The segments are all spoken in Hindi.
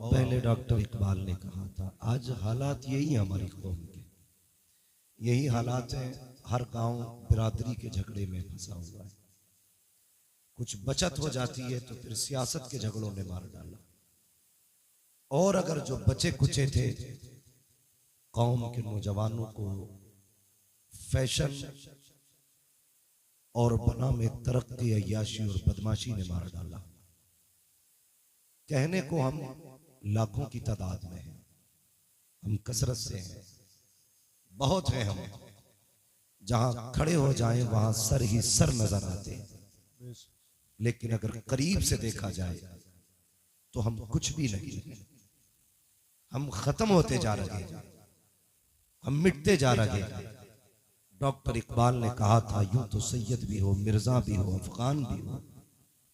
पहले डॉक्टर इकबाल ने कहा था, आज हालात यही है हमारी कौम के, यही हालात हैं। हर गांव बिरादरी के झगड़े में फंसा हुआ है। कुछ बचत हो जाती है तो फिर सियासत के झगड़ों ने मार डाला। और अगर जो बचे कुचे थे कौम के नौजवानों को फैशन और बना में तरक्की, अय्याशी और बदमाशी ने मार डाला। कहने को हम लाखों की तादाद में हैं, हम कसरत से हैं, बहुत हैं हम। जहां खड़े हो जाएं वहां सर ही सर नजर आते हैं, लेकिन अगर करीब से देखा जाए तो हम कुछ भी नहीं। हम खत्म होते जा रहे हैं, हम मिटते जा रहे हैं। डॉक्टर इकबाल ने कहा था, यूं तो सैयद भी हो, मिर्जा भी हो, अफगान भी हो,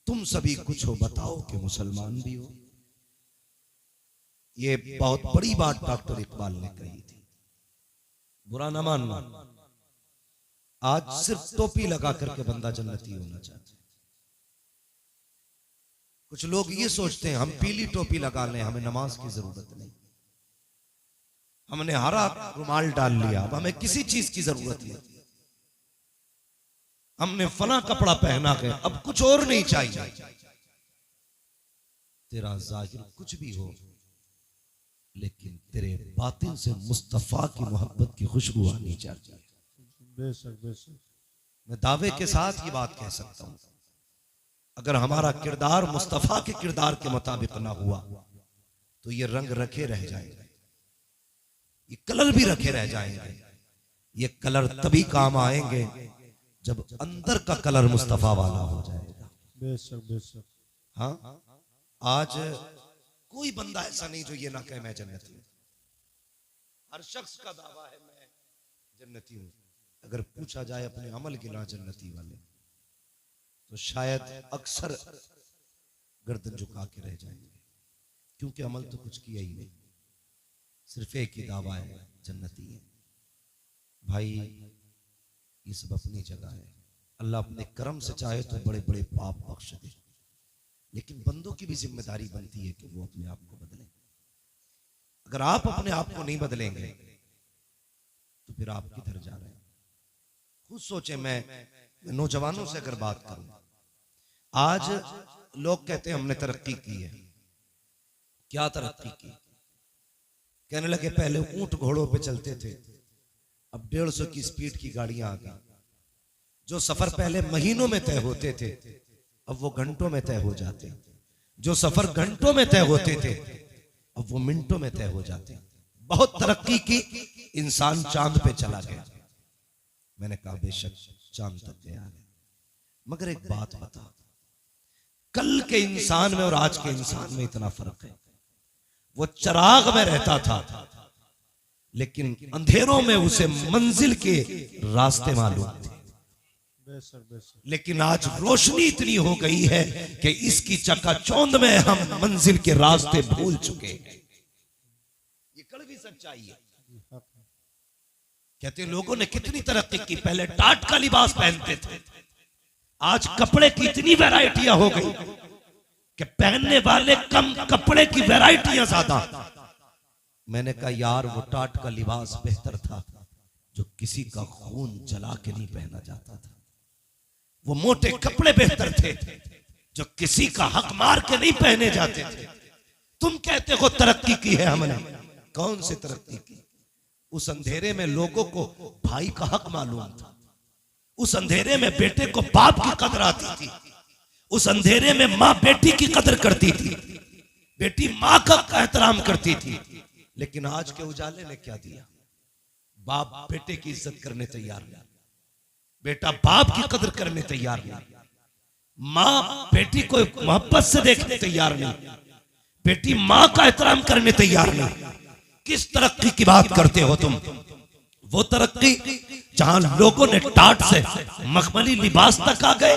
तुम सभी कुछ हो, बताओ कि मुसलमान भी हो। ये बहुत बड़ी बात डॉक्टर इकबाल ने कही थी, बुरा ना मानना। आज सिर्फ टोपी लगा करके बंदा जन्नती होना चाहता है। कुछ लोग ये सोचते हैं हम पीली टोपी लगा लें, हमें नमाज की जरूरत नहीं, हमने हरा रुमाल डाल लिया, अब हमें किसी चीज की जरूरत नहीं, हमने फला कपड़ा पहना है, अब कुछ और नहीं चाहिए। तेरा जाहिर कुछ भी हो, लेकिन तेरे बातिन से मुस्तफा की मोहब्बत की खुशबू आनी चाहिए। बेशक बेशक, मैं दावे के साथ ये बात कह सकता हूं, अगर हमारा किरदार मुस्तफा के किरदार के मुताबिक ना हुआ तो ये रंग रखे रह जाएंगे, ये कलर भी रखे रह जाएंगे। ये कलर तभी काम आएंगे जब अंदर का कलर मुस्तफा वाला हो जाएगा। बेशक बेशक। हाँ, आज कोई बंदा ऐसा नहीं जो ये ना कहे मैं जन्नती हूं। हर शख्स का दावा है मैं जन्नती हूं। अगर पूछा जाए अपने अमल गिना जन्नती वाले, तो शायद अक्सर गर्दन झुका के रह जाएंगे, क्योंकि अमल तो कुछ किया ही नहीं, सिर्फ एक ही दावा है जन्नती है। भाई ये सब अपनी जगह है, अल्लाह अपने करम से चाहे तो बड़े बड़े पाप बख्श दे, लेकिन बंदों की भी जिम्मेदारी बनती है कि वो अपने आप को बदलें। अगर आप अपने आप को नहीं बदलेंगे तो फिर आप किधर जा रहे हैं? खुद सोचें। मैं नौजवानों से अगर बात करूं, आज लोग कहते हैं हमने तरक्की की है। क्या तरक्की की? कहने लगे पहले ऊंट घोड़ों पे चलते थे, अब 150 की स्पीड की गाड़ियां आ गई। जो सफर पहले महीनों में तय होते थे अब वो घंटों में तय हो जाते। जो सफर घंटों में तय होते थे अब वो मिनटों में तय हो जाते। बहुत तरक्की की, इंसान चांद पे चला गया। मैंने कहा बेशक चांद तक गया है, मगर एक बात बता, कल के इंसान में और आज के इंसान में इतना फर्क है। वो चिराग में रहता था, लेकिन अंधेरों में उसे मंजिल के रास्ते मालूम थे। लेकिन आज रोशनी इतनी हो गई है कि इसकी चकाचौंध में हम मंजिल के रास्ते भूल चुके हैं। ये कड़वी सच्चाई है। कहते लोगों ने कितनी तरक्की की, पहले टाट का लिबास पहनते थे, आज कपड़े की इतनी वैरायटियां हो गई कि पहनने वाले कम, कपड़े की वैरायटियां ज्यादा। मैंने कहा यार वो टाट का लिबास बेहतर था जो किसी का खून जला के नहीं पहना जाता था। वो मोटे कपड़े बेहतर थे जो किसी का हक मार के नहीं पहने जाते थे। तुम कहते हो तरक्की की है हमने, कौन सी तरक्की की? उस अंधेरे में लोगों को भाई का हक मालूम था, उस अंधेरे में बेटे को बाप की कदर आती थी, उस अंधेरे में माँ बेटी की कदर करती थी, बेटी माँ का एहतराम करती थी। लेकिन आज के उजाले ने क्या दिया? बाप बेटे की इज्जत करने तैयार नहीं, बेटा बाप की कदर करने तैयार नहीं, माँ बेटी को मोहब्बत से देखने तैयार नहीं, बेटी माँ का एहतराम करने तैयार नहीं। किस तरक्की की बात करते हो तुम? वो तरक्की जहां लोगों ने टाट से मखमली लिबास तक आ गए,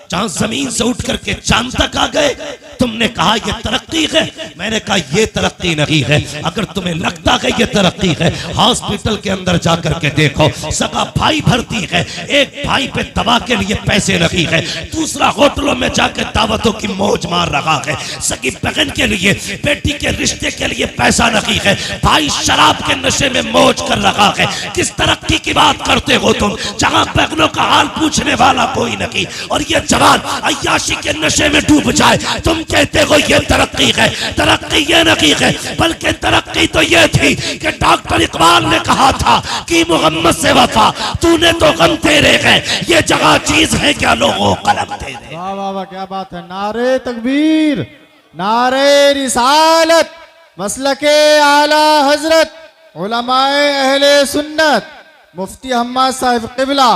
जहां जमीन से उठ करके चांद तक आ गए, तुमने कहा ये तरक्की है, मैंने कहा ये तरक्की नहीं है। अगर तुम्हें लगता है ये तरक्की है, हॉस्पिटल के अंदर जाकर के देखो, सगा भाई भर्ती है, एक भाई पे दवा के लिए पैसे रखी है, दूसरा होटलों में जाकर दावतों की मौज मार रहा है, सगी बहन के लिए बेटी के रिश्ते के लिए पैसा रखी है, भाई शराब के नशे में मौज कर रहा है। किस तरक्की की बात करते हो तुम, जहां बहनों का हाल पूछने वाला कोई नहीं, और ये जवान अय्याशी के नशे में डूब जाए, तुम कहते हो ये तरक्की है। तरक्की ये नहीं है, बल्कि तरक्की तो ये थी कि डॉक्टर इकबाल ने कहा था कि मोहम्मद से वफा, तूने तो गम तेरे है, ये जगह चीज है क्या लोगों कलम तेरे। वाह वाह वाह, क्या बात है। नारे तकबीर, नारे रिसालत, मसलके आला हजरत, उलमाए अहले सुन्नत, मुफ्ती हम्माद साहिब क़िबला,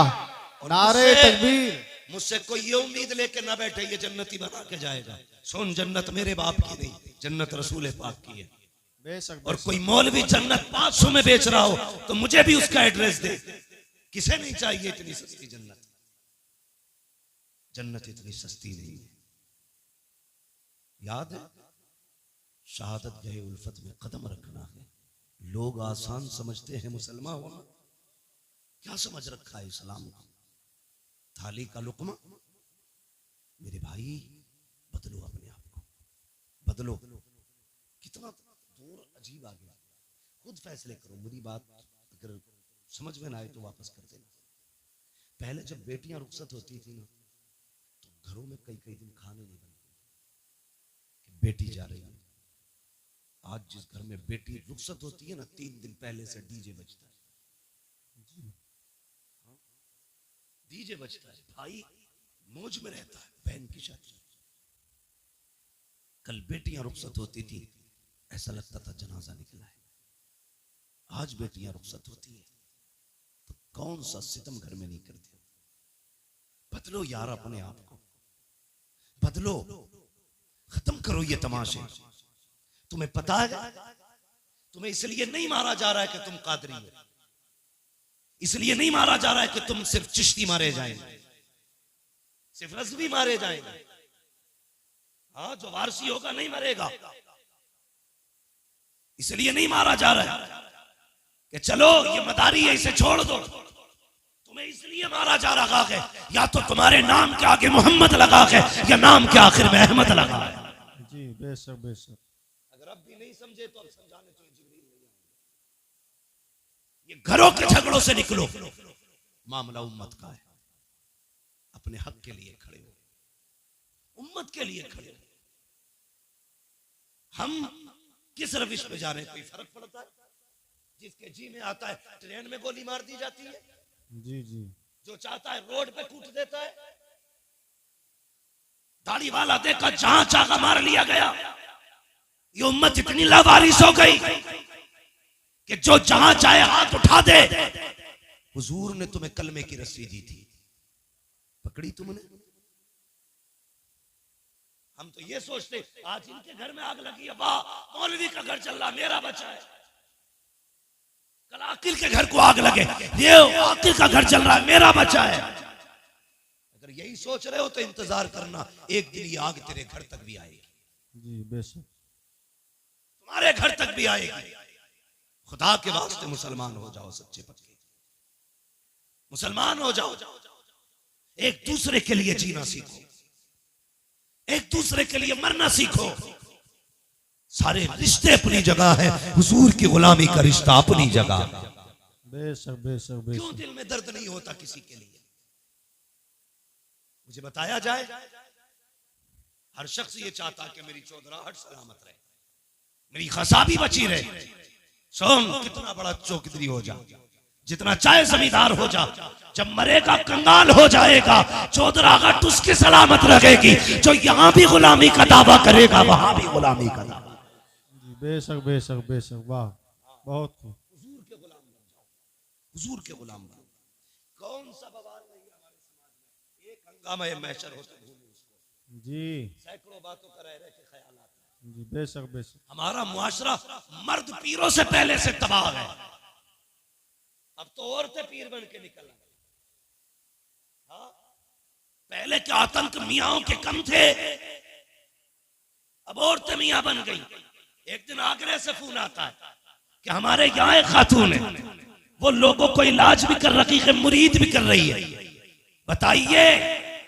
नारे तकबीर। मुझसे कोई ये उम्मीद लेके ना बैठे ये जन्नती बना के जाएगा। सुन, जन्नत मेरे बाप की नहीं, जन्नत रसूल पाक की है। बेशक और कोई मौलवी जन्नत 500 में बेच रहा हो तो मुझे भी उसका एड्रेस दे। किसे नहीं चाहिए इतनी सस्ती जन्नत? जन्नत इतनी सस्ती नहीं है। याद है, शहादत गए उल्फत में कदम रखना है। लोग आसान समझते हैं मुसलमान होना, क्या समझ रखा है इस्लाम को? थाली का लुकमा। मेरे भाई, बदलो अपने आप को, बदलो। कितना दूर अजीब आ गया, खुद फैसले करो। मेरी बात अगर समझ में ना आए तो वापस कर देना। पहले जब बेटियां रुखसत होती थी ना, तो घरों में कई कई दिन खाने नहीं बनते कि बेटी जा रही है। आज जिस घर में बेटी रुखसत होती है ना, 3 दिन पहले से डीजे बजता है, डीजे बजता है, भाई मौज में रहता है। बहन की शादी, कल बेटियां रुखसत होती थी, ऐसा लगता था जनाजा निकला है। आज बेटियां रुखसत होती है तो कौन सा सितम घर में नहीं करते। बदलो यार अपने आप को, बदलो, खत्म करो ये तमाशे। तुम्हें पता है, तुम्हें इसलिए नहीं मारा जा रहा है कि तुम कादरी हो, इसलिए नहीं मारा जा रहा है कि तुम सिर्फ चिश्ती मारे जाएंगे, सिर्फ रज़वी मारे जाएंगे। हाँ, जो वारसी होगा नहीं मरेगा, इसलिए नहीं मारा जा रहा है कि चलो ये मदारी है इसे छोड़ दो। तुम्हें इसलिए मारा जा रहा है, या तो तुम्हारे नाम के आगे मोहम्मद लगा है, या नाम के आखिर में अहमद लगा है। जी बेशक बेशक। अगर अब भी नहीं समझे तो अब समझाने तो जिब्रील नहीं आएंगे। ये घरों के झगड़ों से निकलो, मामला उम्मत का है। अपने हक के लिए खड़े हो, उम्मत के लिए खड़े हो। हम किस रविश पे जा रहे हैं, कोई फर्क पड़ता है? जिसके जी में आता है ट्रेन में गोली मार दी जाती है, जी जी। जो चाहता है रोड पे कूट देता है। दाढ़ी वाला देखा जहां चाहा मार लिया गया। ये उम्मत इतनी लावारिस हो गई कि जो जहां चाहे हाथ उठा दे। हुजूर ने तुम्हें कलमे की रस्सी दी थी, पकड़ी तुमने? हम तो ये सोचते आज इनके घर में आग लगी है, वाह मौलवी का घर चल रहा, मेरा बचा है। कल आकिल के घर को आग लगे, ये आकिल का घर चल रहा है, मेरा बचा है। अगर यही सोच रहे हो तो इंतजार करना, एक दिन ये आग तेरे घर तक भी आएगी। जी बेशक। तुम्हारे घर तक भी आएगी। खुदा के वास्ते मुसलमान हो जाओ, सच्चे पक्के मुसलमान हो जाओ। एक दूसरे के लिए जीना सीखो, एक दूसरे के लिए मरना सीखो। सारे रिश्ते अपनी जगह है, हुजूर की गुलामी का रिश्ता अपनी जगह। बेशक बेशक क्यों बेशक। दिल में दर्द नहीं होता किसी के लिए? मुझे बताया जाए। हर शख्स ये चाहता है कि मेरी चौधराहट सलामत रहे, मेरी खसाबी बची रहे। सोम कितना बड़ा चौधरी हो जा, जितना चाहे जमींदार हो जा, जब मरेगा कंगाल हो जाएगा। चौधराहट उसकी सलामत रहेगी जो यहाँ भी गुलामी का दावा करेगा, वहां भी गुलामी का दावा। जी बेशक बेशक बेशक। वाह, बहुत खूब। हुजूर के गुलाम बन जाओ, हुजूर के गुलाम बन। कौन सा बवाल नहीं है हमारे समाज में, एक हंगामा महशर होता है उसको। जी सैकड़ों बातों का रह रहे के ख्याल आता है। जी बेशक बेशक। हमारा मुआशरा मर्द पीरों से पहले से तबाह है। अब तो औरतें पीर बन के निकल आए। हाँ, पहले के आतंक मियाओं के कम थे, अब औरतें मियां बन गई। एक दिन आगरे से फोन आता है कि हमारे यहाँ एक खातून है, वो लोगों को इलाज भी कर रही है, मुरीद भी कर रही है। बताइए,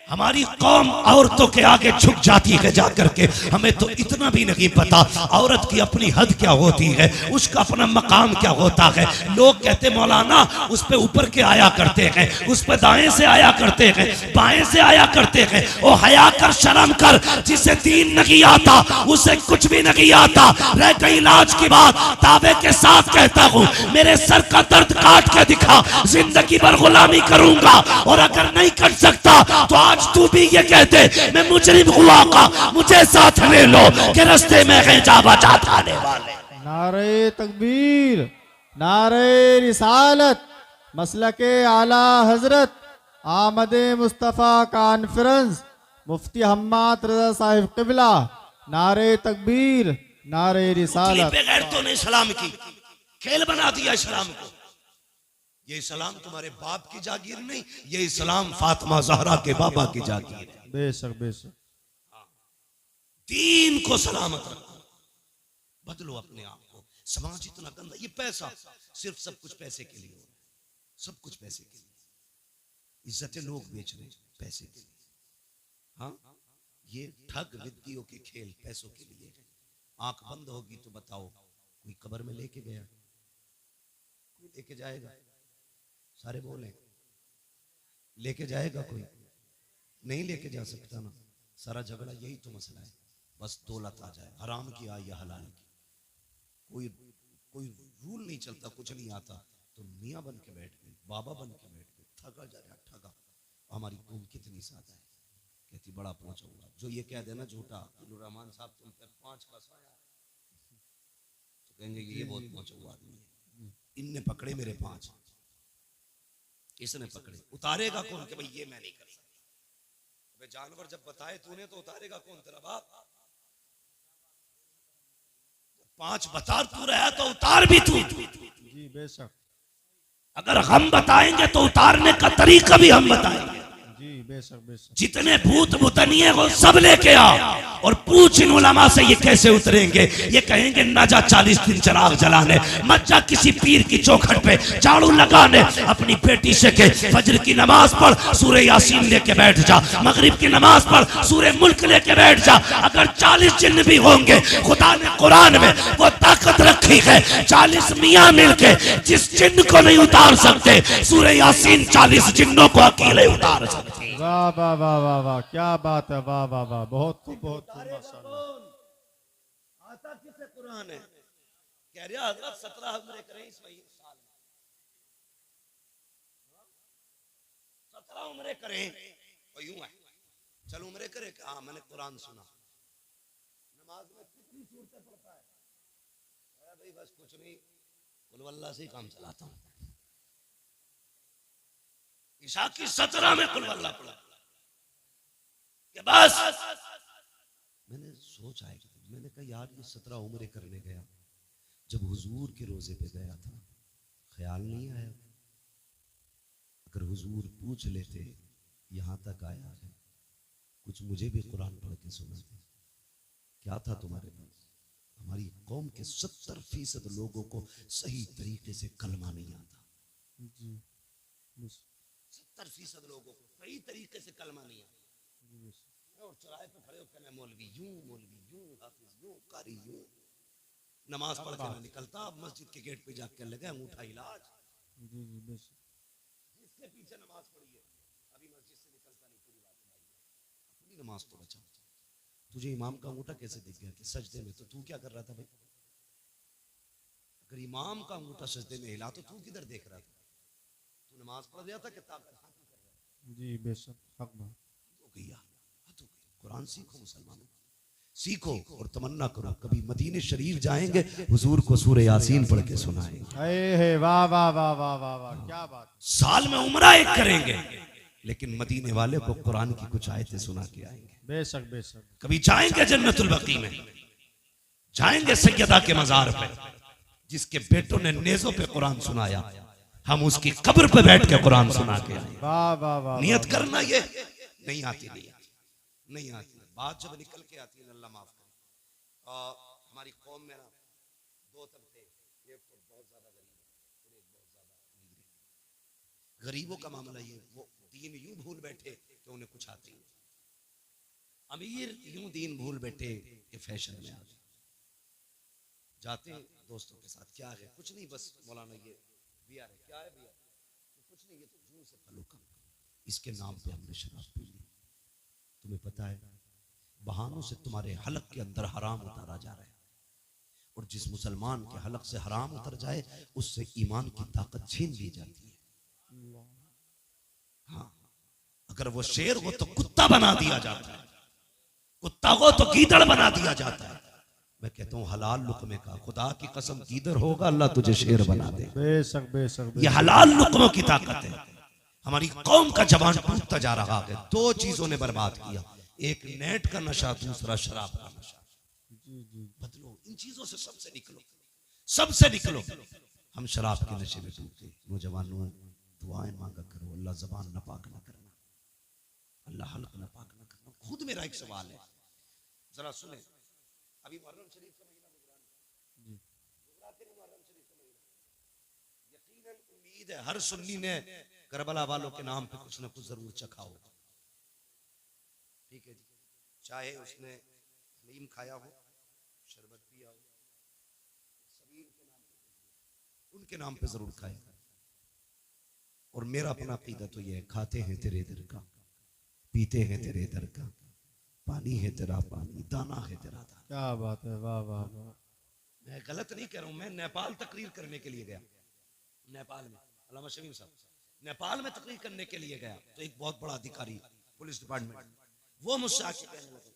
हमारी कौम औरतों के आगे झुक जाती है जाकर के। हमें तो इतना भी नहीं पता औरत की अपनी हद क्या होती है, उसका अपना मकाम क्या होता है। लोग कहते मौलाना उस पे ऊपर के आया करते हैं, उस पे दाएं से आया करते हैं, बाएं से आया करते हैं। ओ हया कर, शर्म कर, जिसे दीन नहीं आता उसे कुछ भी नहीं आता। रह गई इलाज की बात, दावे के साथ कहता हूँ, मेरे सर का दर्द काट के दिखा, जिंदगी भर गुलामी करूंगा। और अगर नहीं कर सकता तो आज तू भी ये कहते मैं मुजरिम हुआ का, मुझे साथ ले लो कि रास्ते में है जा बचा आने वाले। नारे तकबीर, नारे रिसालत, मसलके आला हजरत, आमदे मुस्तफ़ा कॉन्फ्रेंस, मुफ्ती हम्माद रजा साहिब किबला। नारे तकबीर, नारे रिसालत। बगैर तो ने इस्लाम की खेल बना दिया इस्लाम को। ये इस्लाम तुम्हारे बाप की जागीर नहीं, ये इस्लाम फातिमा ज़हरा के बाबा की जागीर है। बेशक बेशक। दीन को सलामत रखो, बदलो अपने आप को। समाज इतना गंदा, ये पैसा सिर्फ सब कुछ पैसे के लिए हो रहा है, सब कुछ पैसे के लिए। इज्जतें लोग बेच रहे हैं पैसे के लिए। हाँ, ये ठग विद्तियों के खेल पैसों के लिए। आंख बंद होगी तो बताओ, कोई कब्र में लेके गया? कोई लेके जाएगा? सारे बोले लेके जाएगा? कोई नहीं लेके जा सकता ना। सारा झगड़ा यही तो मसला है, बस दौलत आ जाए, हराम की आए या हलाल की। कोई रूल नहीं चलता, कुछ नहीं आता, तो मियाँ बन के बैठ गए, बाबा बन के बैठ गए। ठगा जा रहा, ठगा। हमारी कौम कितनी सादा है, कहती बड़ा पहुंचा हुआ। जो ये कह देना झूठा, रहमान साहब तुम पर 5 का साया, तो कहेंगे ये बहुत पहुंचा हुआ आदमी है, इनने पकड़े मेरे 5, इसने पकड़े। उतारेगा कौन कि भाई ये मैं नहीं कर सकता? जानवर जब बताए तूने तो उतारेगा कौन? तेरा बाप। 5 बता तू रहा तो उतार भी तू। जी बेशक। अगर हम बताएंगे तो उतारने का तरीका भी हम बताएंगे। जी बेशक बेशक। जितने भूत भूतनिए हो सब लेके आ और पूछ इन उलमा से ये कैसे उतरेंगे। ये कहेंगे ना जा 40 दिन चिराग जलाने, मत जा किसी पीर की चौखट पे झाड़ू लगाने, अपनी बेटी से के फजर की नमाज पढ़, सूरह यासीन लेके बैठ जा, मगरिब की नमाज पढ़, सूरह मुल्क लेके बैठ जा। अगर 40 जिन्न भी होंगे, खुदा ने कुरान में वो ताकत रखी है, 40 मियाँ मिलके जिस जिन्न को नहीं उतार सकते, सूरह यासीन 40 जिन्नों को अकेले उतार सकते। वाह वाह वाह वाह वाह, क्या बात है, वाह वाह वाह, बहुत बहुत माशाअल्लाह। आता किसे कुरान है? कह रहा हजरत 17 उम्रे करें इस महीने साल में, 17 उम्रे करें। और यूं है, चल उम्रे करे कि हाँ मैंने कुरान सुना। नमाज में कितनी सूरतें पढ़ता है? भाई बस कुछ नहीं, कुल वल्लाह से ही काम चलाता हूँ। ईशा की 17 में कुल वल्लाह पढ़ा के बस। मैंने सोचा है, मैंने कहा यार ये 17 उम्रे करने गया, जब हुजूर के रोजे पे गया था ख्याल नहीं आया? अगर हुजूर पूछ लेते यहाँ तक आया है, कुछ मुझे भी कुरान पढ़ के सुनाते, क्या था तुम्हारे पास? हमारी कौम के 70% लोगों को सही तरीके से कलमा नहीं आता। जी 70% लोगों को सही तरीके से कलमा नहीं आता। और चौराहे पे खड़े होकर मैं मौलवी यूं, हाफिज यूं, कारी यूं, नमाज पढ़ के ना निकलता, मस्जिद के गेट पे जाकर लगे अंगूठा इलाज। जी जी बेशक। जिसके पीछे नमाज पढ़ी है अभी मस्जिद से निकलता नहीं। पूरी बात भाई, अपनी नमाज तो बचा। तुझे इमाम का अंगूठा कैसे दिख गया कि सजदे में? तो तू क्या कर रहा था भाई? अगर इमाम का अंगूठा सजदे में हिला तो तू किधर देख रहा था? तू नमाज पढ़ रहा था कि ताकत हाथी कर रहा था? जी बेशक, हक बात। हो गया, हद हो गई। कुरान सीखो मुसलमानों, सीखो और तमन्ना करो कभी मदीने शरीफ जाएंगे, हुजूर को सूरह यासीन पढ़ के सुनाएंगे। वाह वाह वाह वाह वाह वाह, क्या बात। साल में उम्रा एक करेंगे, लेकिन मदीने वाले को कुरान की कुछ आयतें सुना के आएंगे। बेशक बेशक। कभी जाएंगे जन्नतुल बकी में, जाएंगे सैयदा के मजार पे, जिसके बेटों ने नेज़ों पे कुरान सुनाया, हम उसकी कब्र पे बैठ के कुरान सुना के आए। वाह वाह वाह। नियत करना, ये नहीं आती, नहीं आती, नहीं आती। बात जब निकल के आती है अल्लाह माफ करे, हमारी कौम में ना दो तबके, एक तो बहुत ज्यादा गरीब और एक बहुत ज्यादा अमीर। गरीबों का मामला ये, वो दीन यूं भूल बैठे कि उन्हें कुछ आते ही, अमीर यूं दीन भूल बैठे कि फैशन में आ गए। जाते हैं दोस्तों के साथ, क्या है, कुछ नहीं, बस मौलाना ये बियर है, क्या है बियर, कुछ नहीं, ये तो जूं से ताल्लुक, इसके नाम पे हमने शराब पी ली। तुम्हें पता है बहानों से तुम्हारे हलक के अंदर हराम उतारा जा रहा है, और जिस मुसलमान के हलक से हराम उतर जाए उससे ईमान की ताकत छीन ली जाती है। हाँ, अगर वो शेर हो तो कुत्ता बना दिया जाता है, कुत्ता हो तो गीदड़ बना दिया जाता है। मैं कहता हूँ हलाल लुकमे का, खुदा की कसम गीदड़ होगा अल्लाह तुझे शेर बना दे। बेशक बेशक ये हलाल लुकमों की ताकत है। हमारी कौम का जवान टूटता जा रहा है, दो चीजों ने बर्बाद किया, एक नेट का नशा, दूसरा शराब का नशा। बदलो इन चीजों से, सबसे निकलो, सबसे निकलो। हम शराब के नशे में डूबते। नौजवानों दुआएं मांगा करो, अल्लाह जबान नापाक ना करना, अल्लाह हल्क नापाक ना करना। खुद मेरा एक सवाल है, जरा सुने, अभी मुहर्रम शरीफ का महीना गुजराते नहीं, मुहर्रम शरीफ का महीना, यकीनन उम्मीद है हर सुन्नी ने करबला वालों के नाम पे कुछ ना कुछ जरूर चखा होगा। ठीक है जी, चाहे उसने हलीम खाया हो, शरबत पिया हो, सबील के नाम पे, उनके नाम पे जरूर खाएगा। और मेरा अपना अकीदा तो ये है, खाते हैं तेरे दर का, पीते हैं तेरे दर का, पानी है तेरा पानी, दाना है तेरा दाना। क्या बात है, वाह वाह वाह। मैं गलत नहीं कह रहा हूं, मैं नेपाल तकरीर करने के लिए गया, नेपाल में अल्लामा शमीम साहब, नेपाल में तकरीर करने के लिए गया, तो एक बहुत बड़ा अधिकारी पुलिस डिपार्टमेंट, वो मुझसे आके कहने लगे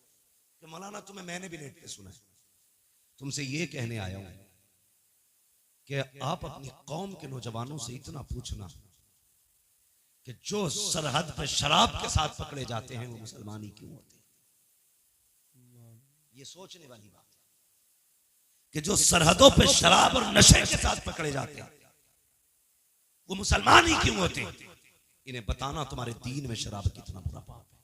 कि मौलाना तुम्हें मैंने भी लेट के सुना है, तुमसे ये कहने आया हूं कि आप अपनी कौम के नौजवानों से इतना पूछना कि जो सरहद पर शराब के साथ पकड़े जाते हैं वो मुसलमान ही क्यों होते हैं। ये सोचने वाली बात है कि जो सरहदों पे शराब और नशे के साथ पकड़े जाते हैं वो मुसलमान ही क्यों होते हैं। इन्हें बताना तुम्हारे दीन में शराब कितना बुरा पाप है।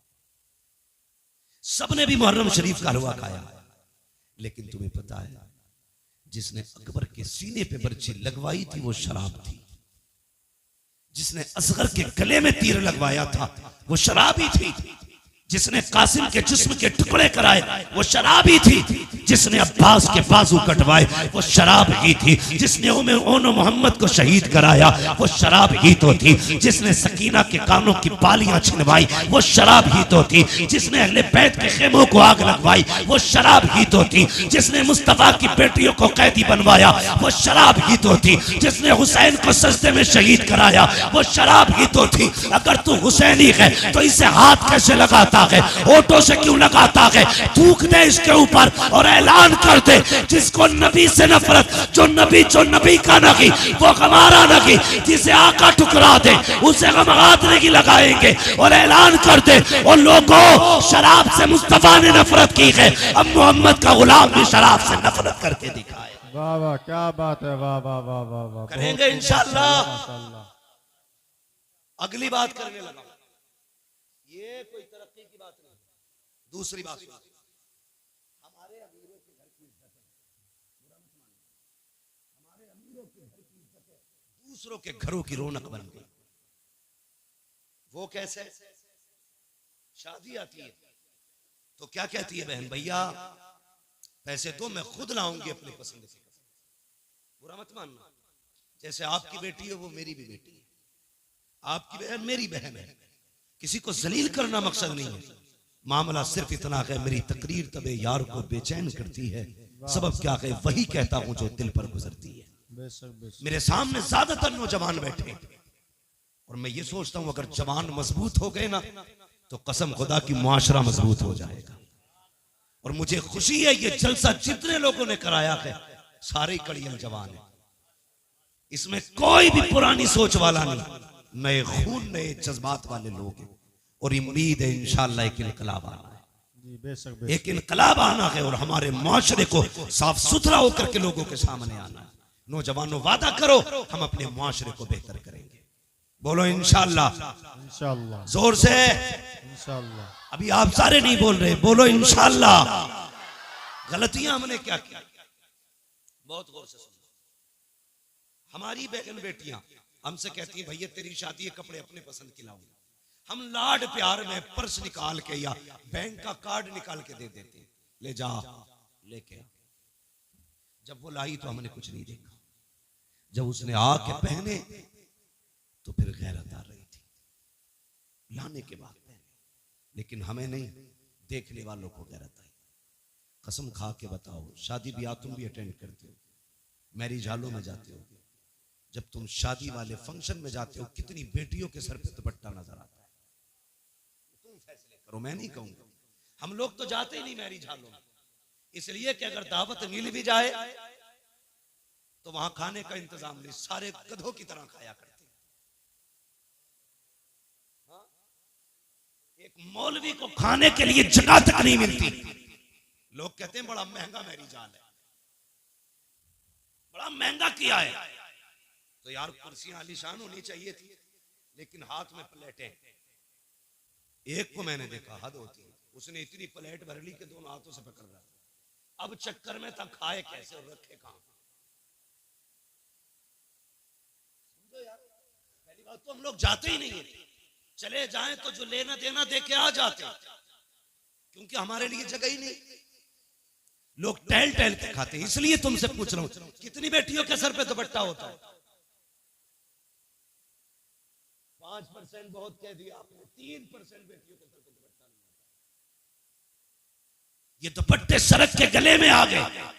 सबने भी मुहर्रम शरीफ का हलवा खाया, लेकिन तुम्हें पता है जिसने अकबर के सीने पे बर्छी लगवाई थी वो शराब थी, जिसने असगर के गले में तीर लगवाया था वो शराब ही थी, जिसने कासिम के जिस्म के टुकड़े कराए वो शराब ही थी, जिसने अब्बास के बाजू कटवाए वो शराब ही थी, जिसने ओनो मोहम्मद को शहीद कराया वो शराब ही तो थी, जिसने सकीना के कानों की बालियां छिनवाई वो शराब ही तो थी, जिसने अहले बैत के खेमों को आग लगवाई वो शराब ही तो थी, जिसने मुस्तफा की बेटियों को कैदी बनवाया वो शराब ही तो थी, जिसने हुसैन को सजदे में शहीद कराया वो शराब ही तो थी। अगर तू हुसैनी है तो इसे हाथ कैसे लगाता है, होठों से क्यों लगाता है, थूक दे इसके ऊपर और ऐलान कर दे जिसको नबी से नफरत, जो नबी का नहीं वो हमारा नहीं, जिसे आका टुकरा दे उसे हम हाथ नहीं लगाएंगे, और ऐलान कर दे और लोगों शराब से मुस्तफा ने नफरत की है, अब मोहम्मद का गुलाम भी शराब से नफरत करके दिखाए। वाह वाह, क्या बात है, वाह वाह वाह वाह वाह। करेंगे इंशाअल्लाह। अगली बात करने लगा, ये कोई तरक्की की बात नहीं। दूसरी बात, हमारे अमीरों के घर की इज्जत है, हमारे अमीरों के घर की इज्जत है, दूसरों के घरों की रौनक बन गई। वो कैसे? शादी आती है तो क्या कहती है बहन, भैया पैसे तो मैं खुद लाऊंगी अपनी पसंद से, बुरा मत मानना, जैसे आपकी बेटी है वो मेरी भी बेटी है, आपकी बहन मेरी बहन है, किसी को जलील करना मकसद नहीं है। मामला सिर्फ इतना है, मेरी तकरीर तबे यार को बेचैन करती है, सबब क्या है वही कहता हूं जो दिल पर गुजरती है। मेरे सामने ज्यादातर नौजवान बैठे और मैं ये सोचता हूं अगर जवान मजबूत हो गए ना तो कसम खुदा की मुआशरा मजबूत हो जाएगा। और मुझे खुशी है ये जलसा जितने लोगों ने कराया है सारे कड़ियां जवान है, इसमें कोई भी पुरानी सोच वाला नहीं, नए खून नए जज्बात वाले लोग हैं। और उम्मीद है इंशाअल्लाह एक इनकलाब आना है, एक इनकलाब आना है और हमारे मुआशरे को साफ सुथरा होकर के लोगों के सामने आना है। नौजवानों वादा करो हम अपने मुआशरे को बेहतर करेंगे, बोलो इंशाअल्लाह। इंशाअल्लाह, जोर से इंशाअल्लाह। अभी आप सारे नहीं बोल रहे, बोलो इंशाअल्लाह। गलतियां हमने क्या की, बहुत गौर से सुनो। हमारी बहन बेटियां हमसे कहती हैं भैया तेरी शादी है, कपड़े अपने पसंद के लाऊंगी। हम लाड प्यार में पर्स निकाल के या बैंक का कार्ड निकाल के दे देते हैं, ले जा लेके आ। जब वो लाई तो हमने कुछ नहीं देखा, जब उसने आके पहने तो फिर गैरत आ रही थी लाने के बाद पहने, लेकिन हमें नहीं, देखने वालों को गैरत आई। कसम खा के बताओ, शादी ब्याह तुम भी अटेंड करते हो, मैरिज हॉलों में जाते हो, जब तुम शादी वाले फंक्शन में जाते हो कितनी बेटियों के सर पे दुपट्टा नजर आता है? तुम फैसले करो, मैं नहीं कहूंगा। हम लोग तो जाते ही नहीं मैरिज हॉलों में, इसलिए कि अगर दावत मिल भी जाए तो वहां खाने का इंतजाम नहीं, सारे गधों की तरह खाया करते हैं। हाँ? एक मौलवी को खाने के लिए जगह तक नहीं मिलती। लोग कहते हैं बड़ा महंगा मैरिज हॉल है, बड़ा महंगा किया है। तो यार कुर्सियां आलीशान होनी चाहिए थी, लेकिन हाथ में प्लेटें। एक को मैंने देखा, हद होती है, उसने इतनी प्लेट भर ली कि दोनों हाथों से पकड़ रहा था। अब चक्कर में था खाए कैसे और रखे कहां। समझो यार, पहली बात तो हम लोग जाते ही नहीं है, चले जाएं तो जो लेना देना दे के आ जाते हैं, क्योंकि हमारे लिए जगह ही नहीं। लोग टहल टहल के खाते हैं। इसलिए तुमसे पूछ रहा हूं, कितनी बेटियों के सर पे दुपट्टा होता है? 5% बहुत कह दिया आपने, 3% बेटियों के सर पे दुपट्टा नहीं होता। ये दुपट्टे सड़क के गले में आ गए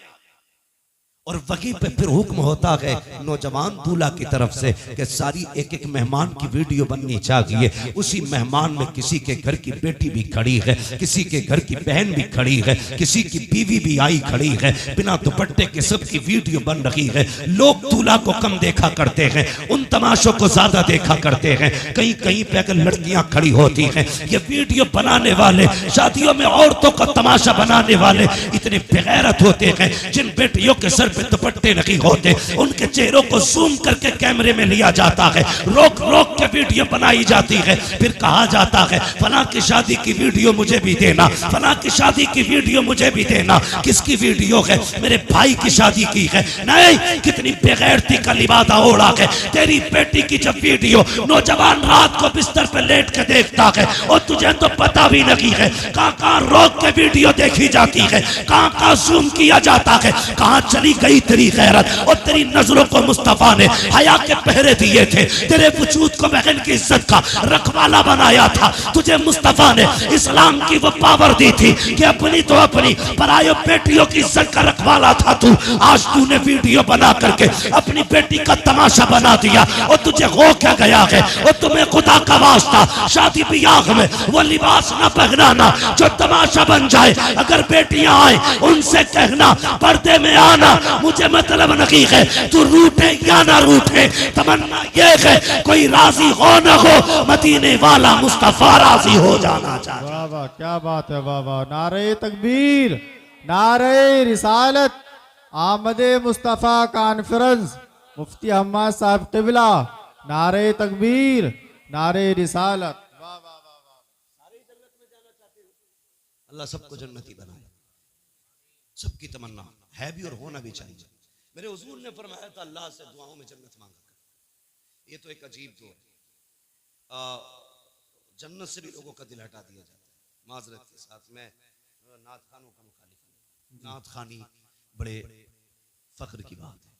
और वहीं पे फिर हुक्म होता है नौजवान दूल्हा की तरफ से कि सारी एक एक मेहमान की वीडियो बननी चाहिए। उसी मेहमान में किसी के घर की बेटी भी खड़ी है, किसी के घर की बहन भी खड़ी है, किसी की बीवी भी आई खड़ी है, बिना दुपट्टे के सबकी वीडियो बन रही है। लोग दूल्हा को कम देखा करते हैं, उन तमाशों को ज्यादा देखा करते हैं। कहीं कहीं पे अगर लड़कियां खड़ी होती हैं, ये वीडियो बनाने वाले, शादियों में औरतों का तमाशा बनाने वाले इतने बेगैरत होते हैं। जिन बेटियों के सर पे दुपट्टे नहीं होते, उनके चेहरों को जूम करके कैमरे में लिया जाता है, रोक रोक के वीडियो बनाई जाती है, फिर कहा जाता है फलां की शादी की वीडियो मुझे भी देना, फलां की शादी की वीडियो मुझे भी देना। किसकी वीडियो है? मेरे भाई की शादी की है। नहीं, कितनी बेगैरती का लिबादा ओढ़ा है। तेरी बेटी की जब वीडियो नौजवान रात को बिस्तर पे लेट के देखता है और तुझे तो पता भी नहीं है, कहां रोक के वीडियो देखी जाती है, कहां जूम किया जाता है, कहां चली गई तेरी गैरत। और तेरी नजरों को मुस्तफा ने हया के पहरे दिए थे, तेरे वजूद को बहन की इज्जत का रखवाला बनाया था। तुझे मुस्तफा ने इस्लाम की वो पावर दी थी कि अपनी तो अपनी परायों बेटियों की इज्जत का रखवाला था तू। आज तूने वीडियो बना करके अपनी बेटी का तमाशा बना दिया और तुझे हो क्या गया है। और तुम्हें खुदा का वास्ता शादी ब्याह में वो लिबास न पहनाना जो तमाशा बन जाए। अगर बेटियां आए उनसे कहना पर्दे में आना मुझे मतलब नहीं है, तू रूठे या ना रूठे, तमन्ना ये है कोई राजी हो ना हो, मदीने वाला मुस्तफा राजी हो जाना चाहिए। वाह वाह, क्या बात है, वाह वाह। नारे तकबीर, नारे रिसालत, आमदे मुस्तफा कॉन्फ्रेंस, मुफ्ती हम्माद साहब क़िबला, नारे तकबीर, नारे रिसालत। वाह वाह वाह वाह। अल्लाह सबको जन्नती बनाए, सबकी तमन्ना है भी और होना भी चाहिए। मेरे हुजूर ने फरमाया था अल्लाह से दुआओं में जन्नत मांगा कर। ये तो एक अजीब दुआ है, जन्नत से भी लोगों का दिल हटा दिया जाता है। माजरत के साथ मैं नात खानों का मुखालिफ हूं। नात खानी बड़े फख्र की बात है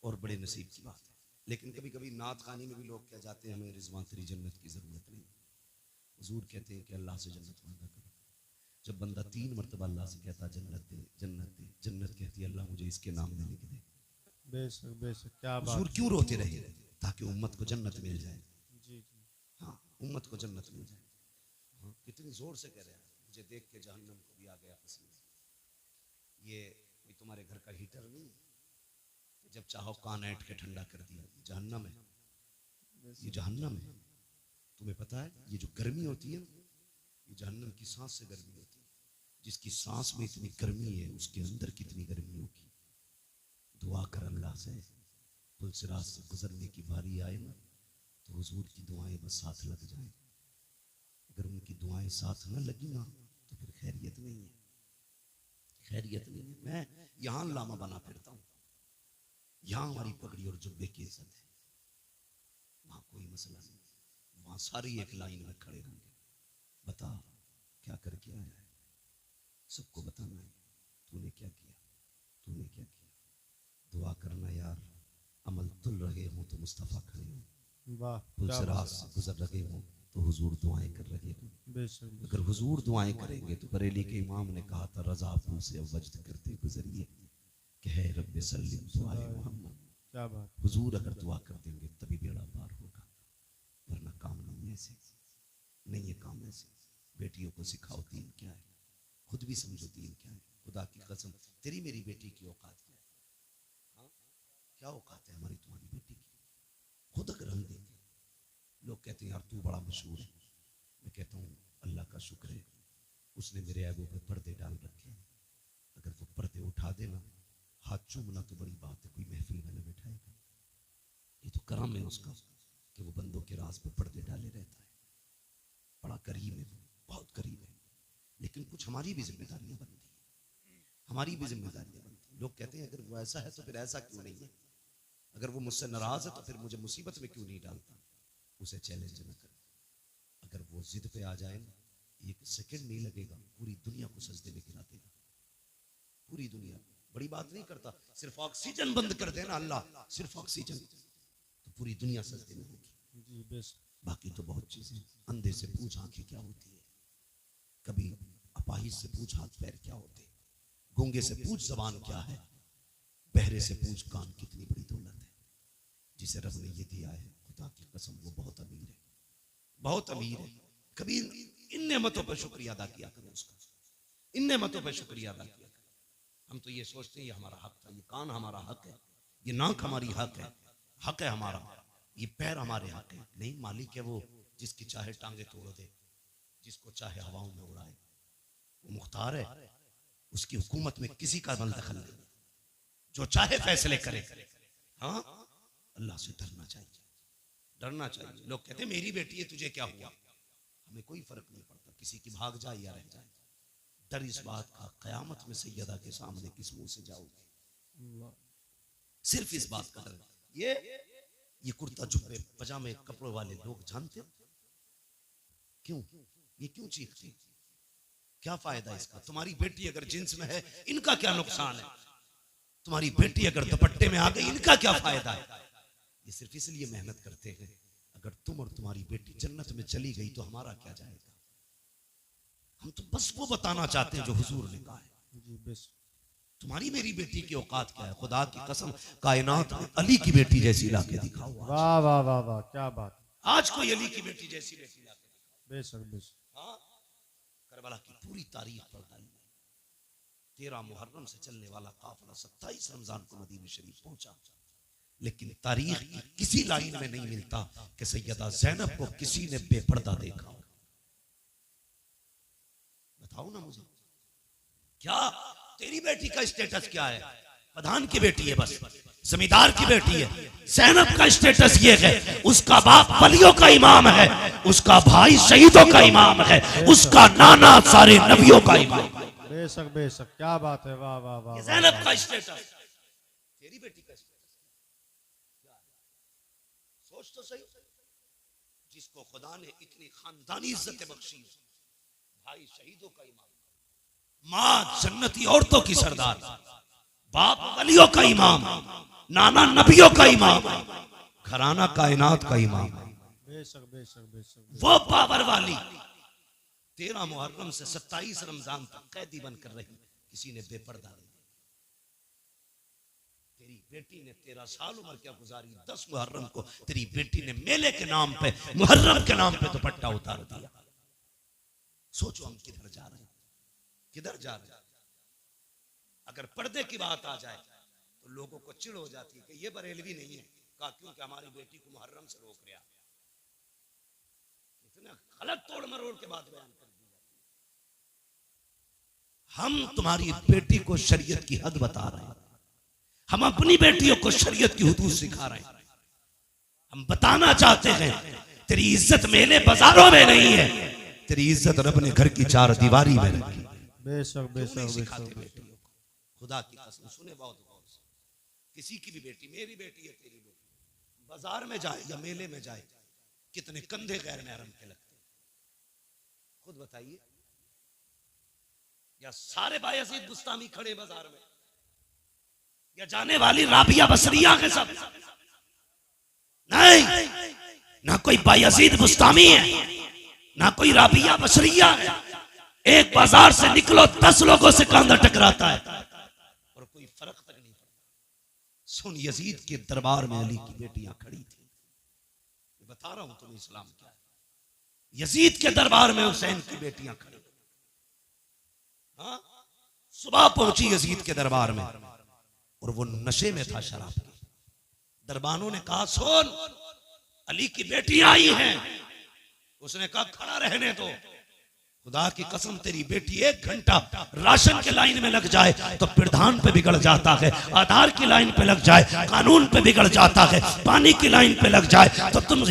और बड़े नसीब की बात है, लेकिन कभी कभी नात खानी में भी लोग कह जाते हैं हमें रिजवान तेरी जन्नत की जरूरत नहीं। हुजूर कहते हैं कि अल्लाह से जन्नत मांगा करो। जब बंदा 3 मरतबा अल्लाह से कहता जन्नत दे जन्नत दे, जन्नत कहती है अल्लाह मुझे इसके नाम में लिख दे। बेशक बेशक, क्या बात। हुजूर क्यों रोते रहे? ताकि उम्मत को जन्नत मिल जाए। जी जी, हाँ, उम्मत को जन्नत मिल जाए। हाँ, कितनी जोर से कह रहे हैं, मुझे देख के जहन्नम को भी आ गया पसीना। ये कोई तुम्हारे घर का हीटर नहीं है, जब चाहो कान ऐंठ के ठंडा कर दिया। जहन्नम है, ये जहन्नम है। तुम्हें पता है ये जो गर्मी होती है ये जहन्नम की सांस से गर्मी होती है। जिसकी सांस में इतनी गर्मी है उसके अंदर कितनी गर्मी होगी। दुआ कर अल्लाह से, पुलसिरात से गुजरने की बारी आए ना तो हुजूर की दुआएं बस साथ लग जाए। अगर उनकी दुआएं साथ न लगी ना तो फिर खैरियत नहीं है। खैरियत नहीं है। मैं यहाँ लामा बना फिरता हूँ, यहाँ हमारी पगड़ी और जुब्बे की इज्जत है, वहां कोई मसला नहीं, वहां सारी एक लाइन में खड़े होंगे। बता क्या करके आया है, सबको बताना है तूने क्या किया, तूने क्या किया। दुआ करना यार, अमल तुल रहे हो तो मुस्तफ़ा खड़े हो, वाह पुल क्या से बात रात से गुजर रहे हो तो हुजूर दुआएं कर रहे हो। बेशक बेशक। अगर हुजूर दुआएं करेंगे तो बरेली के इमाम ने कहा था रजा पुल से वजद करते गुजरिए कि है रब्बे सल्लिम दुआए मोहम्मद। क्या बात। हुजूर अगर दुआ कर देंगे तभी बेड़ा पार होगा, वरना काम नहीं है ऐसे, नहीं है काम ऐसे। बेटियों को सिखाओ दीन क्या है, खुद भी समझो दीन क्या है। खुदा की कसम तेरी मेरी बेटी की औकात क्या है, हाँ? क्या औकात है हमारी तुम्हारी बेटी की। खुद अगर हम देखें, लोग कहते हैं यार तू बड़ा मशहूर है, मैं कहता हूँ अल्लाह का शुक्र है उसने मेरे ऐबों पे पर्दे डाल रखे हैं। अगर वो पर्दे उठा देना, हाथ चूमना तो बड़ी बात है, कोई महफिल में न बैठाएगा। ये तो करम है उसका कि वो बंदों के राज पे पर्दे डाले रहता है। बड़ा करीब है, बहुत करीब है। लेकिन कुछ हमारी भी जिम्मेदारियां बनती है, हमारी भी जिम्मेदारियां बनती है। लोग कहते हैं अगर वो ऐसा है तो फिर ऐसा क्यों नहीं है, अगर वो मुझसे नाराज है तो फिर मुझे मुसीबत में क्यों नहीं डालता। उसे चैलेंज न कर, अगर वो जिद पे आ जाए ना, एक सेकंड नहीं लगेगा, पूरी दुनिया को सजदे में गिरा देगा, पूरी दुनिया। बड़ी बात नहीं करता, सिर्फ ऑक्सीजन बंद कर देना अल्लाह, सिर्फ ऑक्सीजन, तो पूरी दुनिया सजदे में होगी। जी बेशक। बाकी तो बहुत चीजें। अंधे से पूछ आंखें क्या होती है, कभी अपाहिज से पूछ हाथ पैर क्या होते, गूंगे से पूछ जबान क्या है, बहरे से पूछ कान कितनी बड़ी दौलत है। जिसे रब ने ये दिया है, खुदा की कसम वो बहुत अमीर है, बहुत अमीर है। कभी इन नेमतों पर शुक्रिया अदा किया करो उसका, इन नेमतों पर शुक्रिया अदा किया करो। हम तो ये सोचते हैं ये हमारा हक था, ये कान हमारा हक है, ये नाक हमारी हक है हमारा, ये पैर हमारे हक है। नहीं, मालिक है वो जिसकी चाहे टांगे तोड़ दे, जिसको चाहे हवाओं में उड़ाए, वो मुख्तार है, उसकी हुकूमत में किसी का बल दखल नहीं, जो चाहे फैसले करे। हाँ, अल्लाह से डरना चाहिए, डरना चाहिए। लोग कहते हैं मेरी बेटी है तुझे क्या हुआ, हमें कोई फर्क नहीं पड़ता, किसी की भाग जाए या रह जाए। डर इस बात का कयामत में सैयदा के सामने किस मुंह से जाओगे, सिर्फ इस बात का डर। ये कुर्ता जुब्बे पजामे कपड़ों वाले लोग जानते हो क्यों, ये क्यों चीखते, क्या फायदा इसका। तुम्हारी बेटी अगर जींस में है इनका क्या नुकसान है, तुम्हारी बेटी अगर दुपट्टे में आ गई इनका क्या फायदा है। ये सिर्फ इसलिए मेहनत करते हैं, अगर तुम और तुम्हारी बेटी जन्नत में चली गई तो हमारा क्या जाएगा। हम तो बस वो बताना चाहते हैं जो हुजूर ने कहा है। जी बेशक। तुम्हारी मेरी बेटी की औकात क्या है, खुदा की कसम कायनात में अली की बेटी जैसी लाके दिखाओ। वाह वाह वाह वाह, क्या बात। आज कोई अली की बेटी जैसी बेटी लाके दिखाओ। बेशक बेशक। हाँ, करबला की पूरी तारीख पढ़ डाली। 13 मुहर्रम से चलने वाला काफिला 27 रमजान को मदीना शरीफ पहुंचा, लेकिन तारीख की किसी लाइन में नहीं मिलता कि सैयदा ज़ैनब को किसी ने बेपर्दा देखा। बताओ ना मुझे, क्या तेरी बेटी का स्टेटस क्या है। प्रधान की बेटी है, बस जमींदार की बेटी है। ज़ैनब का स्टेटस ये है, उसका बाप वलियों का इमाम है, उसका भाई शहीदों का इमाम है, उसका नाना सारे नबियों का इमाम है। बेशक बेशक, क्या बात है। वाह वाह वाह। ज़ैनब का स्टेटस, तेरी बेटी का स्टेटस क्या है, सोच तो सही। जिसको खुदा ने इतनी खानदानी इज्जत बख्शी, भाई शहीदों का इमाम, माँ जन्नती औरतों की सरदार, बाप वलियों का इमाम, नाना नबियों का इमाम, घराना कायनात का इमाम। बेशक बेशक बेशक। वो पावर वाली 13 मुहर्रम से 27 रमजान तक कैदी बनकर रही, किसी ने बेपर्दा नहीं। तेरी बेटी ने 13 साल उम्र क्या गुजारी, 10 मुहर्रम को तेरी बेटी ने मेले के नाम पे, मुहर्रम के नाम पे दुपट्टा उतार दिया। सोचो हम किधर जा रहे हैं, किधर जा रहे हैं। अगर पर्दे की बात आ जाए तो लोगों को चिढ़ हो जाती है कि ये बरेलवी नहीं है, कहा क्योंकि हमारी बेटी को मुहर्रम से रोक रहा। इतना गलत तोड़ मरोड़ के बाद बयान कर दिया। हम तुम्हारी बेटी को शरीयत की हद बता रहे हैं, हम अपनी बेटियों को शरीयत की हुदूद सिखा रहे हैं। हम बताना चाहते हैं तेरी इज्जत मेले बाजारों में नहीं है, तेरी इज्जत रब ने घर की 4 दीवारी में रखी। बेशक बेशक सिखाते बेशक। बेटियों, खुदा की कसम सुने बहुत गौर से, किसी की भी बेटी, मेरी बेटी है, तेरी बेटी, बाजार में जाए या मेले में जाए, कितने कंधे गैर महरम के लगते, खुद बताइए। या सारे बायजीद बुस्तामी खड़े बाजार में, या जाने वाली राबिया बसरिया के सब, नहीं, ना कोई बायजीद बुस्तामी है, ना कोई राबिया बसरिया है। एक बाजार से निकलो 10 लोगों से कांधा टकराता है और कोई फर्क तक नहीं पड़ता। सुन, यजीद के दरबार में अली की बेटियां खड़ी थी, बता रहा हूं तुम्हें इस्लाम क्या है। यजीद के दरबार में हुसैन की बेटियां खड़ी, हाँ, सुबह पहुंची यजीद के दरबार में और वो नशे में था शराब के। दरबानों ने कहा, सुन, अली की बेटियां आई हैं। उसने कहा, खड़ा रहने दो, खुदा की कसम तेरी बेटी 1 घंटा राशन के लाइन में लग जाए तो प्रधान पे बिगड़ जाता है, आधार की लाइन पे लग जाए कानून पे बिगड़ जाता है, पानी की लाइन पे लग जाए तो तुम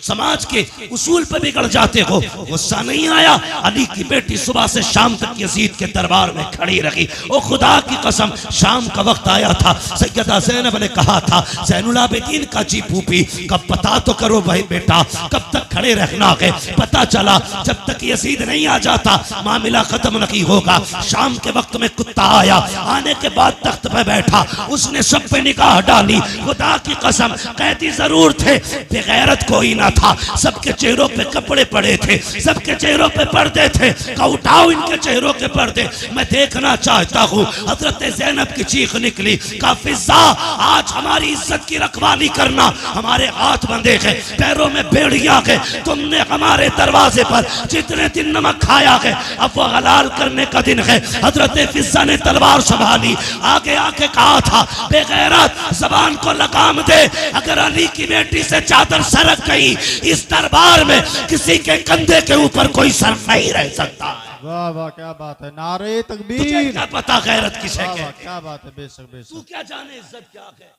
समाज के उसूल पे बिगड़ जाते हो। गुस्सा नहीं आया, अली की बेटी सुबह से शाम तक यजीद के दरबार में खड़ी रही। ओ खुदा की कसम, शाम का वक्त आया था, सैयदा ज़ैनब ने कहा था, ज़ैनुल आबिदीन का जी फूफी, कब पता तो करो भाई बेटा, कब तक खड़े रहना है। पता चला जब तक यजीद नहीं आ जाता मामला खत्म नहीं होगा। शाम के वक्त में कुत्ता आया, आने के बाद तख्त पे बैठा, उसने सब पे निगाह डाली। खुदा की कसम, कैदी जरूर थे, बेगैरत कोई ना था। सबके चेहरों पे कपड़े पड़े थे, सबके चेहरों पे पर्दे थे। का उठाओ इनके चेहरों के पर्दे, मैं देखना चाहता हूँ। हजरत ज़ैनब की चीख निकली, का फिजा, आज हमारी इज्जत की रखवाली करना, हमारे हाथ बंधे हैं, पैरों में बेड़ियां हैं। तुमने हमारे दरवाजे पर जितने दिन नमक खाया है, अब वो हलाल करने का दिन है। हजरत फिजा ने तलवार संभाली, आगे आके कहा था, बेगैरत, जबान को लगाम दे, अगर अली की बेटी से चादर सरक गई, इस दरबार में किसी के कंधे के ऊपर कोई सर नहीं रह सकता। वाह वाह, क्या बात है, नारे तकबीर। तुझे क्या पता गैरत किसे वाह वाह, कहते हैं? क्या बात है, बेशक तू बेशक। क्या जाने इज्जत क्या है?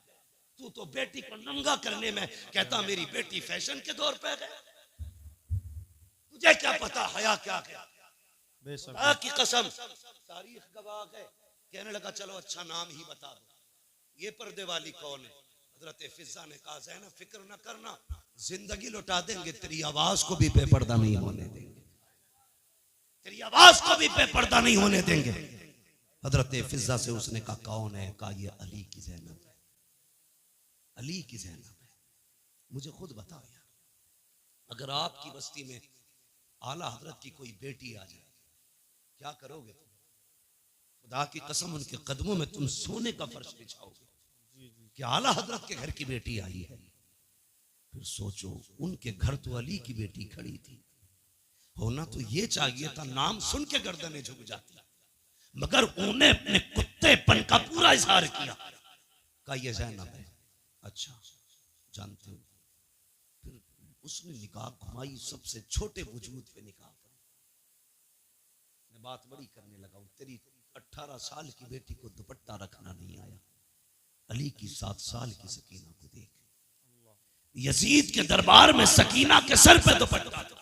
तू तो बेटी को नंगा करने में कहता मेरी बेटी फैशन के दौर पे है। तुझे क्या पता हया क्या है? बेशक खुदा की कसम, तारीख गवाह है। कहने लगा, चलो अच्छा नाम ही बता दो, ये पर्दे वाली कौन है? हजरत फिजा ने कहा, ज़ैनब फिक्र न करना, जिंदगी लौटा देंगे, तेरी आवाज को भी बेपर्दा नहीं होने देंगे, तेरी आवाज को भी बेपर्दा नहीं होने देंगे। हजरत फिजा से उसने कहा, कौन है? कहा, ये अली की ज़ैनब है, अली की ज़ैनब है। मुझे खुद बताओ यार, अगर आपकी बस्ती में आला हजरत की कोई बेटी आ जाए, क्या करोगे तुम? खुदा की कसम, उनके कदमों में तुम सोने का फर्श बिछाओगे कि आला हजरत के घर की बेटी आई है। फिर सोचो, उनके घर तो अली की बेटी खड़ी थी, होना तो ये चाहिए था नाम सुन के गर्दनें झुक जाती, मगर उन्हें अपने कुत्तेपन का पूरा इजहार किया। कहा, ये ज़ैनब है। अच्छा, जानते हो? फिर उसने निकाह घुमाई, सबसे छोटे वजूद पे निकाह पड़ी। मैं बात बड़ी करने लगा हूं, तेरी 18 साल की बेटी को दुपट्टा रखना नहीं आया, अली की 7 साल की सकीना को देख। यजीद के दरबार में सकीना के सर पे दुपट्टा था।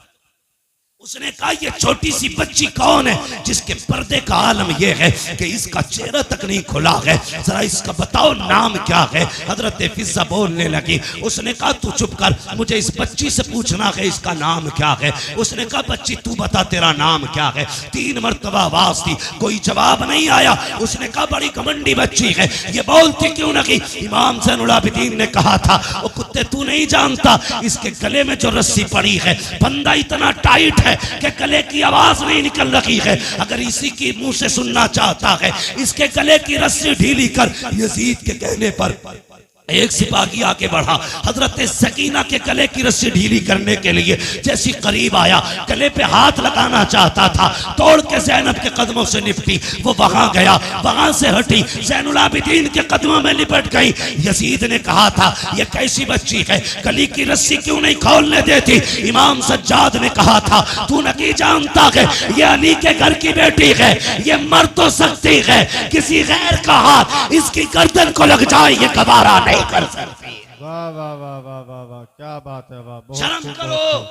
उसने कहा, ये छोटी सी बच्ची कौन है जिसके पर्दे का आलम यह है कि इसका चेहरा तक नहीं खुला है, जरा इसका बताओ नाम क्या है? हजरत फिजा बोलने लगी। उसने कहा, तू चुप कर, मुझे इस बच्ची से पूछना है इसका नाम क्या है। उसने कहा, बच्ची तू बता तेरा नाम क्या है। 3 मरतबा आवाज दी, कोई जवाब नहीं आया। उसने कहा, बड़ी घमंडी बच्ची है, ये बोलती क्यों नहीं? इमाम ज़ैनुल आबिदीन ने कहा था, ओ कुत्ते तू नहीं जानता, इसके गले में जो रस्सी पड़ी है, फंदा इतना टाइट है कि गले की आवाज नहीं निकल रही है। अगर इसी की मुंह से सुनना चाहता है, इसके गले की रस्सी ढीली कर। यजीद के कहने पर एक सिपाही आके बढ़ा, हजरत सकीना के गले की रस्सी ढीली करने के लिए जैसी करीब आया, गले पे हाथ लगाना चाहता था, तोड़ के ज़ैनब के कदमों से निपटी। वो वहां गया, वहां से हटी, ज़ैनुल आबिदीन के कदमों में लिपट गई। यजीद ने कहा था, ये कैसी बच्ची है, गले की रस्सी क्यों नहीं खोलने देती? इमाम सज्जाद ने कहा था, तू नहीं जानता है ये अली के घर की बेटी है, ये मर तो सकती है, किसी गैर का हाथ इसकी गर्दन को लग जाए ये गवारा नहीं कर सकती। वाह वाह वाह वाह वाह वाह, क्या बात है, वाह, बहुत शर्म खूब, करो, बहुत खूब।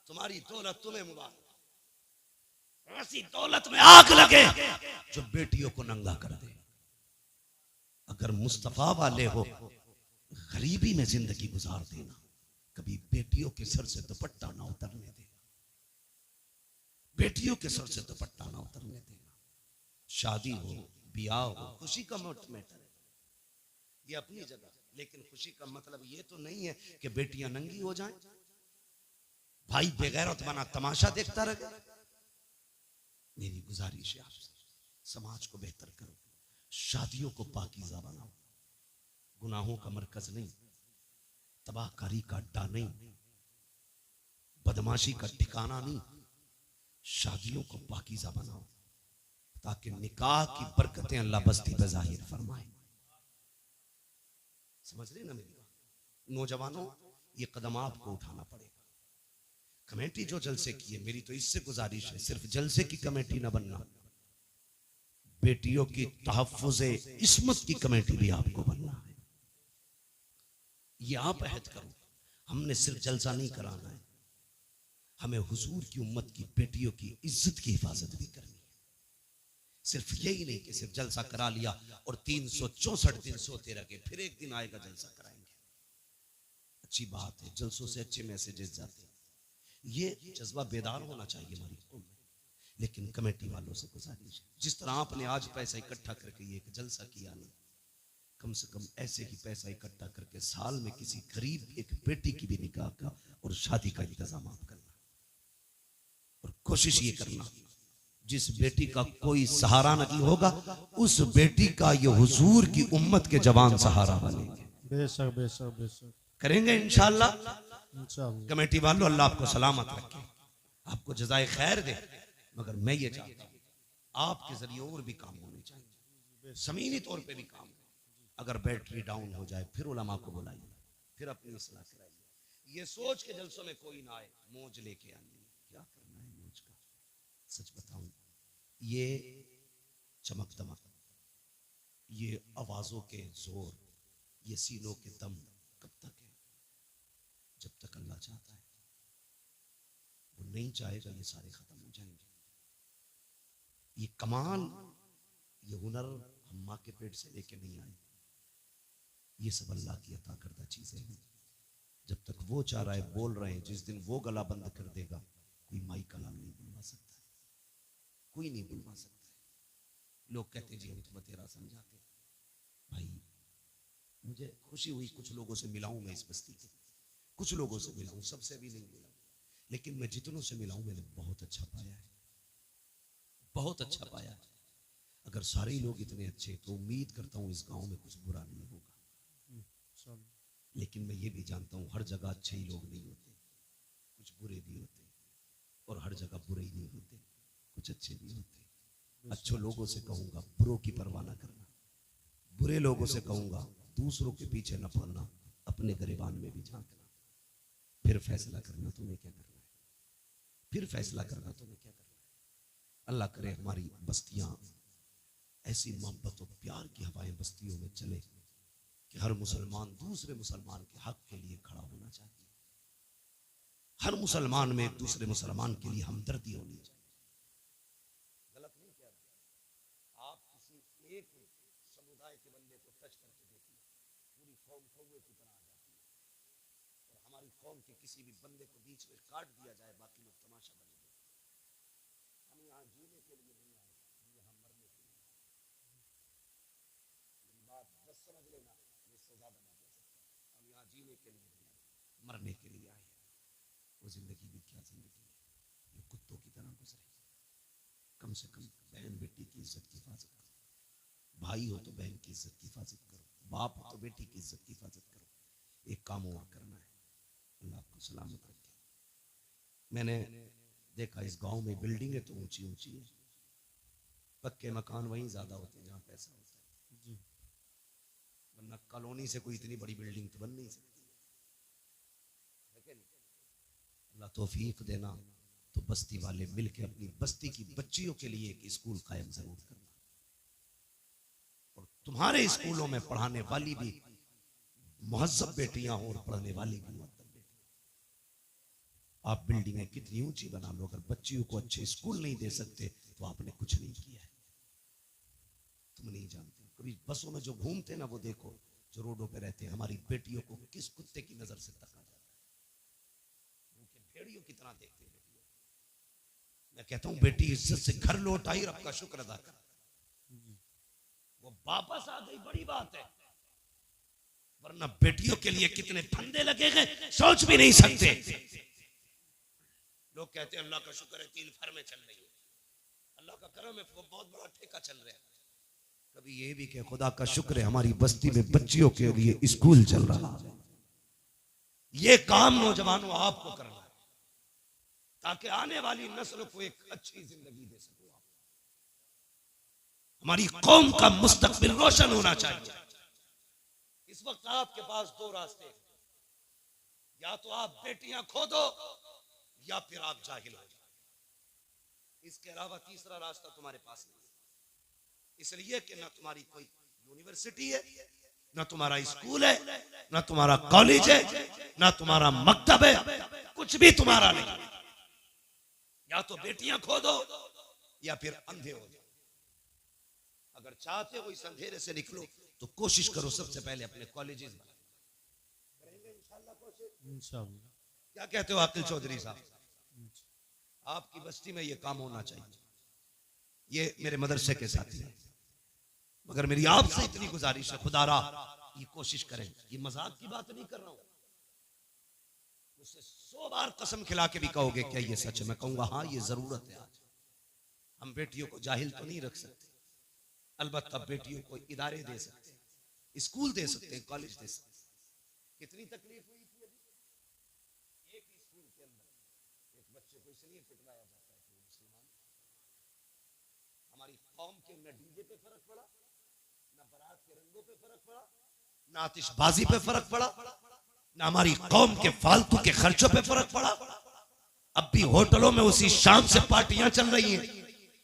तुम्हारी दौलत तुम्हें मुबारक। ऐसी दौलत में आग लगे जो बेटियों को नंगा कर दे। अगर मुस्तफा वाले हो, गरीबी में जिंदगी गुजार देना, कभी बेटियों के सर से दुपट्टा ना उतरने देना, बेटियों के सर से दुपट्टा ना उतरने देना। शादी हो, ब्याह हो, खुशी का मैटर है, ये अपनी जगह, लेकिन खुशी का मतलब ये तो नहीं है कि बेटियां नंगी हो जाएं, भाई बेगैरत बना तमाशा देखता रहे। मेरी गुजारिश है आपसे, समाज को बेहतर करो, शादियों को पाकीज़ा बनाओ, गुनाहों का मरकज नहीं, तबाहकारी का अड्डा नहीं, बदमाशी का ठिकाना नहीं, शादियों को पाकीज़ा बनाओ ताकि निकाह की बरकतें अल्लाह बस्ती पे जाहिर फरमाए। समझ रहे ना मेरी बात? नौजवानों, ये कदम आपको उठाना पड़ेगा। कमेटी जो जलसे की है, मेरी तो इससे गुजारिश है, सिर्फ जलसे की कमेटी ना बनना, बेटियों की तहफ्फुज़े इस्मत की कमेटी भी आपको बनना है। ये आप अहद करो, हमने सिर्फ जलसा नहीं कराना है, हमें हुजूर की उम्मत की बेटियों की इज्जत की हिफाजत भी करनी है। सिर्फ यही नहीं कि सिर्फ जलसा करा लिया और 364 दिन सोते रह गए, फिर एक दिन आएगा जलसा कराएंगे। अच्छी बात है, जलसों से अच्छे मैसेजेस जाते हैं, ये जज्बा बेदार होना चाहिए हमारी कौम में। लेकिन कमेटी वालों से गुजारिश है, जिस तरह आपने आज पैसा इकट्ठा करके ये जलसा किया ना, कम से कम ऐसे ही पैसा इकट्ठा करके साल में किसी गरीब एक बेटी की भी निकाह का और शादी का इंतजाम आप करना। और कोशिश ये करना, जिस बेटी का कोई सहारा नहीं होगा, उस बेटी का ये हुजूर की उम्मत के जवान सहारा बनेंगे। बेशक बेशक बेशक करेंगे इंशाअल्लाह। इंशाअल्लाह। कमेटी वालों, अल्लाह आपको सलामत रखे, आपको जज़ाए खैर दे। मगर मैं ये चाहता हूँ आपके जरिए और भी काम होने चाहिए, ज़मीनी तौर पे भी काम। अगर बैटरी डाउन हो जाए फिर उलमा को बुलाइए, फिर अपनी इस्लाह कराइए। ये सोच के जलसों में कोई ना आए मौज लेके आनी है, क्या करना है मौज का। सच बताऊं, ये चमक दमक, ये आवाजों के जोर, ये सीनों के दम कब तक है? जब तक अल्लाह चाहता है। वो नहीं चाहेगा ये सारे खत्म हो जाएंगे। ये कमाल, ये हुनर हम माँ के पेट से लेके नहीं आए, ये सब अल्लाह की अता करदा चीजें हैं। जब तक वो चाह रहा है बोल रहे हैं, जिस दिन वो गला बंद कर देगा कोई माई कलाम नहीं बुलवा सकता है, कोई नहीं बुलवा सकता है। लोग कहते जी हम तो बतेरा समझाते। भाई मुझे खुशी हुई, कुछ लोगों से मिला हूं मैं इस बस्ती के, कुछ लोगों से मिला हूं, सबसे भी नहीं मिला, लेकिन मैं जितनों से मिला हूं मैंने बहुत अच्छा पाया है, बहुत अच्छा पाया है। अगर सारे लोग इतने अच्छे तो उम्मीद करता हूं इस गांव में कुछ बुरा नहीं होगा। लेकिन मैं ये भी जानता हूं हर जगह अच्छे ही लोग नहीं होते, कुछ बुरे भी होते, और हर जगह बुरे ही नहीं होते, कुछ अच्छे भी होते। अच्छे लोगों से कहूंगा बुरों की परवाह ना करना, बुरे लोगों से कहूंगा दूसरों के पीछे न पड़ना, अपने गिरबान में भी झांकना, फिर फैसला करना तुम्हें क्या करना है, फिर फैसला करना तुम्हें क्या करना है। अल्लाह करे हमारी बस्तियां ऐसी मोहब्बत और प्यार की हवाएं बस्तियों में चले कि हर मुसलमान दूसरे मुसलमान के हक के लिए खड़ा होना चाहिए, हर मुसलमान में एक दूसरे मुसलमान के लिए हमदर्दी होनी चाहिए। गलत नहीं कह रहा, आप किसी एक समुदाय के बंदे को टच करके देखिए, पूरी कौम कौवे की तरह आ जाती है, और हमारी कौम के किसी भी बंदे को बीच में काट दिया जाए, बाकी लोग तमाशा बने। हम यहाँ जीने के लिए नहीं आए, हम यहाँ मरने के लिए। मेरी बात बस समझ लेना, इससे ज्यादा नहीं कह सकता। हम यहाँ जीने के लिए नहीं आए, मरने के लिए आए। वो जिंदगी भी क्या जिंदगी है, जो कुत्तों की तरह गुजरे। कम से कम बहन बेटी की इज्जत की हिफाजत करो, भाई हो तो बहन की इज्जत की हिफाजत करो, बाप हो तो बेटी की इज्जत की हिफाजत करो। एक काम हुआ करना है, अल्लाह आपको सलामत रखे। मैंने देखा इस गांव में बिल्डिंगें तो ऊंची ऊंची है, पक्के मकान वहीं ज्यादा होते हैं जहाँ पैसा होता है, वरना कॉलोनी से कोई इतनी बड़ी बिल्डिंग तो बन नहीं सकती। अल्लाह तौफीक देना तो बस्ती वाले मिलके अपनी बस्ती की बच्चियों के लिए एक स्कूल कायम जरूर करना, और तुम्हारे स्कूलों में पढ़ाने वाली भी मुहज्जब बेटियां हो और पढ़ने वाली भी मुअद्दब बेटियां। आप बिल्डिंगें कितनी ऊंची बना लो, अगर बच्चियों को अच्छे स्कूल नहीं दे सकते तो आपने कुछ नहीं किया है। तुम नहीं जानते। कभी बसों में जो घूमते ना वो देखो, जो रोडों पे रहते हैं, हमारी बेटियों को किस कुत्ते की नजर से तका जाता है, उनके भेड़ियों की तरह देखते हैं बेटियों। मैं कहता हूं बेटी इज्जत से घर लौट आई, रब का शुक्र अदा कर, वो वापस आ गई, बड़ी बात है। वरना बेटियों के लिए कितने फंदे लगे गए सोच भी नहीं सकते। लोग कहते हैं अल्लाह का शुक्र है 3 फर्में चल रही है, अल्लाह का करम है, वो बहुत बड़ा ठेका चल रहा है। कभी ये भी कि खुदा का शुक्र है हमारी बस्ती में बच्चियों के लिए स्कूल चल रहा है। ये काम नौजवानों आपको करना है ताकि आने वाली नस्ल को एक अच्छी जिंदगी दे सको। हमारी कौम का मुस्तकबिल रोशन होना चाहिए। इस वक्त आपके पास 2 रास्ते हैं, या तो आप बेटियां खो दो या फिर आप जाहिल हो जाओ। इसके अलावा तीसरा रास्ता तुम्हारे पास नहीं है। इसलिए कि ना तुम्हारी कोई यूनिवर्सिटी है, ना तुम्हारा स्कूल है, ना तुम्हारा कॉलेज है, ना तुम्हारा मकतब है, कुछ भी तुम्हारा नहीं। या तो बेटियां खो दो या फिर अंधे हो जाओ। अगर चाहते हो इस अंधेरे से निकलो तो कोशिश करो सबसे पहले अपने कॉलेजेस करेंगे इंशाल्लाह कोशिश। इंशाल्लाह। क्या कहते हो आकिल चौधरी साहब? आपकी बस्ती में ये काम होना चाहिए। ये मेरे मदरसे के साथी हैं, मगर मेरी आपसे इतनी गुजारिश है, खुदारा ये कोशिश करें। ये मजाक की बात नहीं कर रहा हूं, मुझसे 100 बार कसम खिला के भी कहोगे क्या ये सच है, मैं कहूंगा हाँ ये जरूरत है। आज हम बेटियों को जाहिल तो नहीं रख सकते, अलबत्ता बेटियों को इदारे दे सकते हैं, स्कूल दे सकते हैं, कॉलेज दे सकते हैं। कितनी तकलीफ हुई थी अभी एक ही स्कूल के अंदर एक बच्चे को इसलिए पिटवाया जाता है कि वो मुसलमान। हमारी कौम के न डीजे पे फर्क पड़ा, न बारात के रंगों पे फर्क पड़ा, न आतिशबाजी पे फर्क पड़ा, न हमारी कौम के फालतू के खर्चों पे फर्क पड़ा। अब भी होटलों में उसी शान से पार्टियां चल रही हैं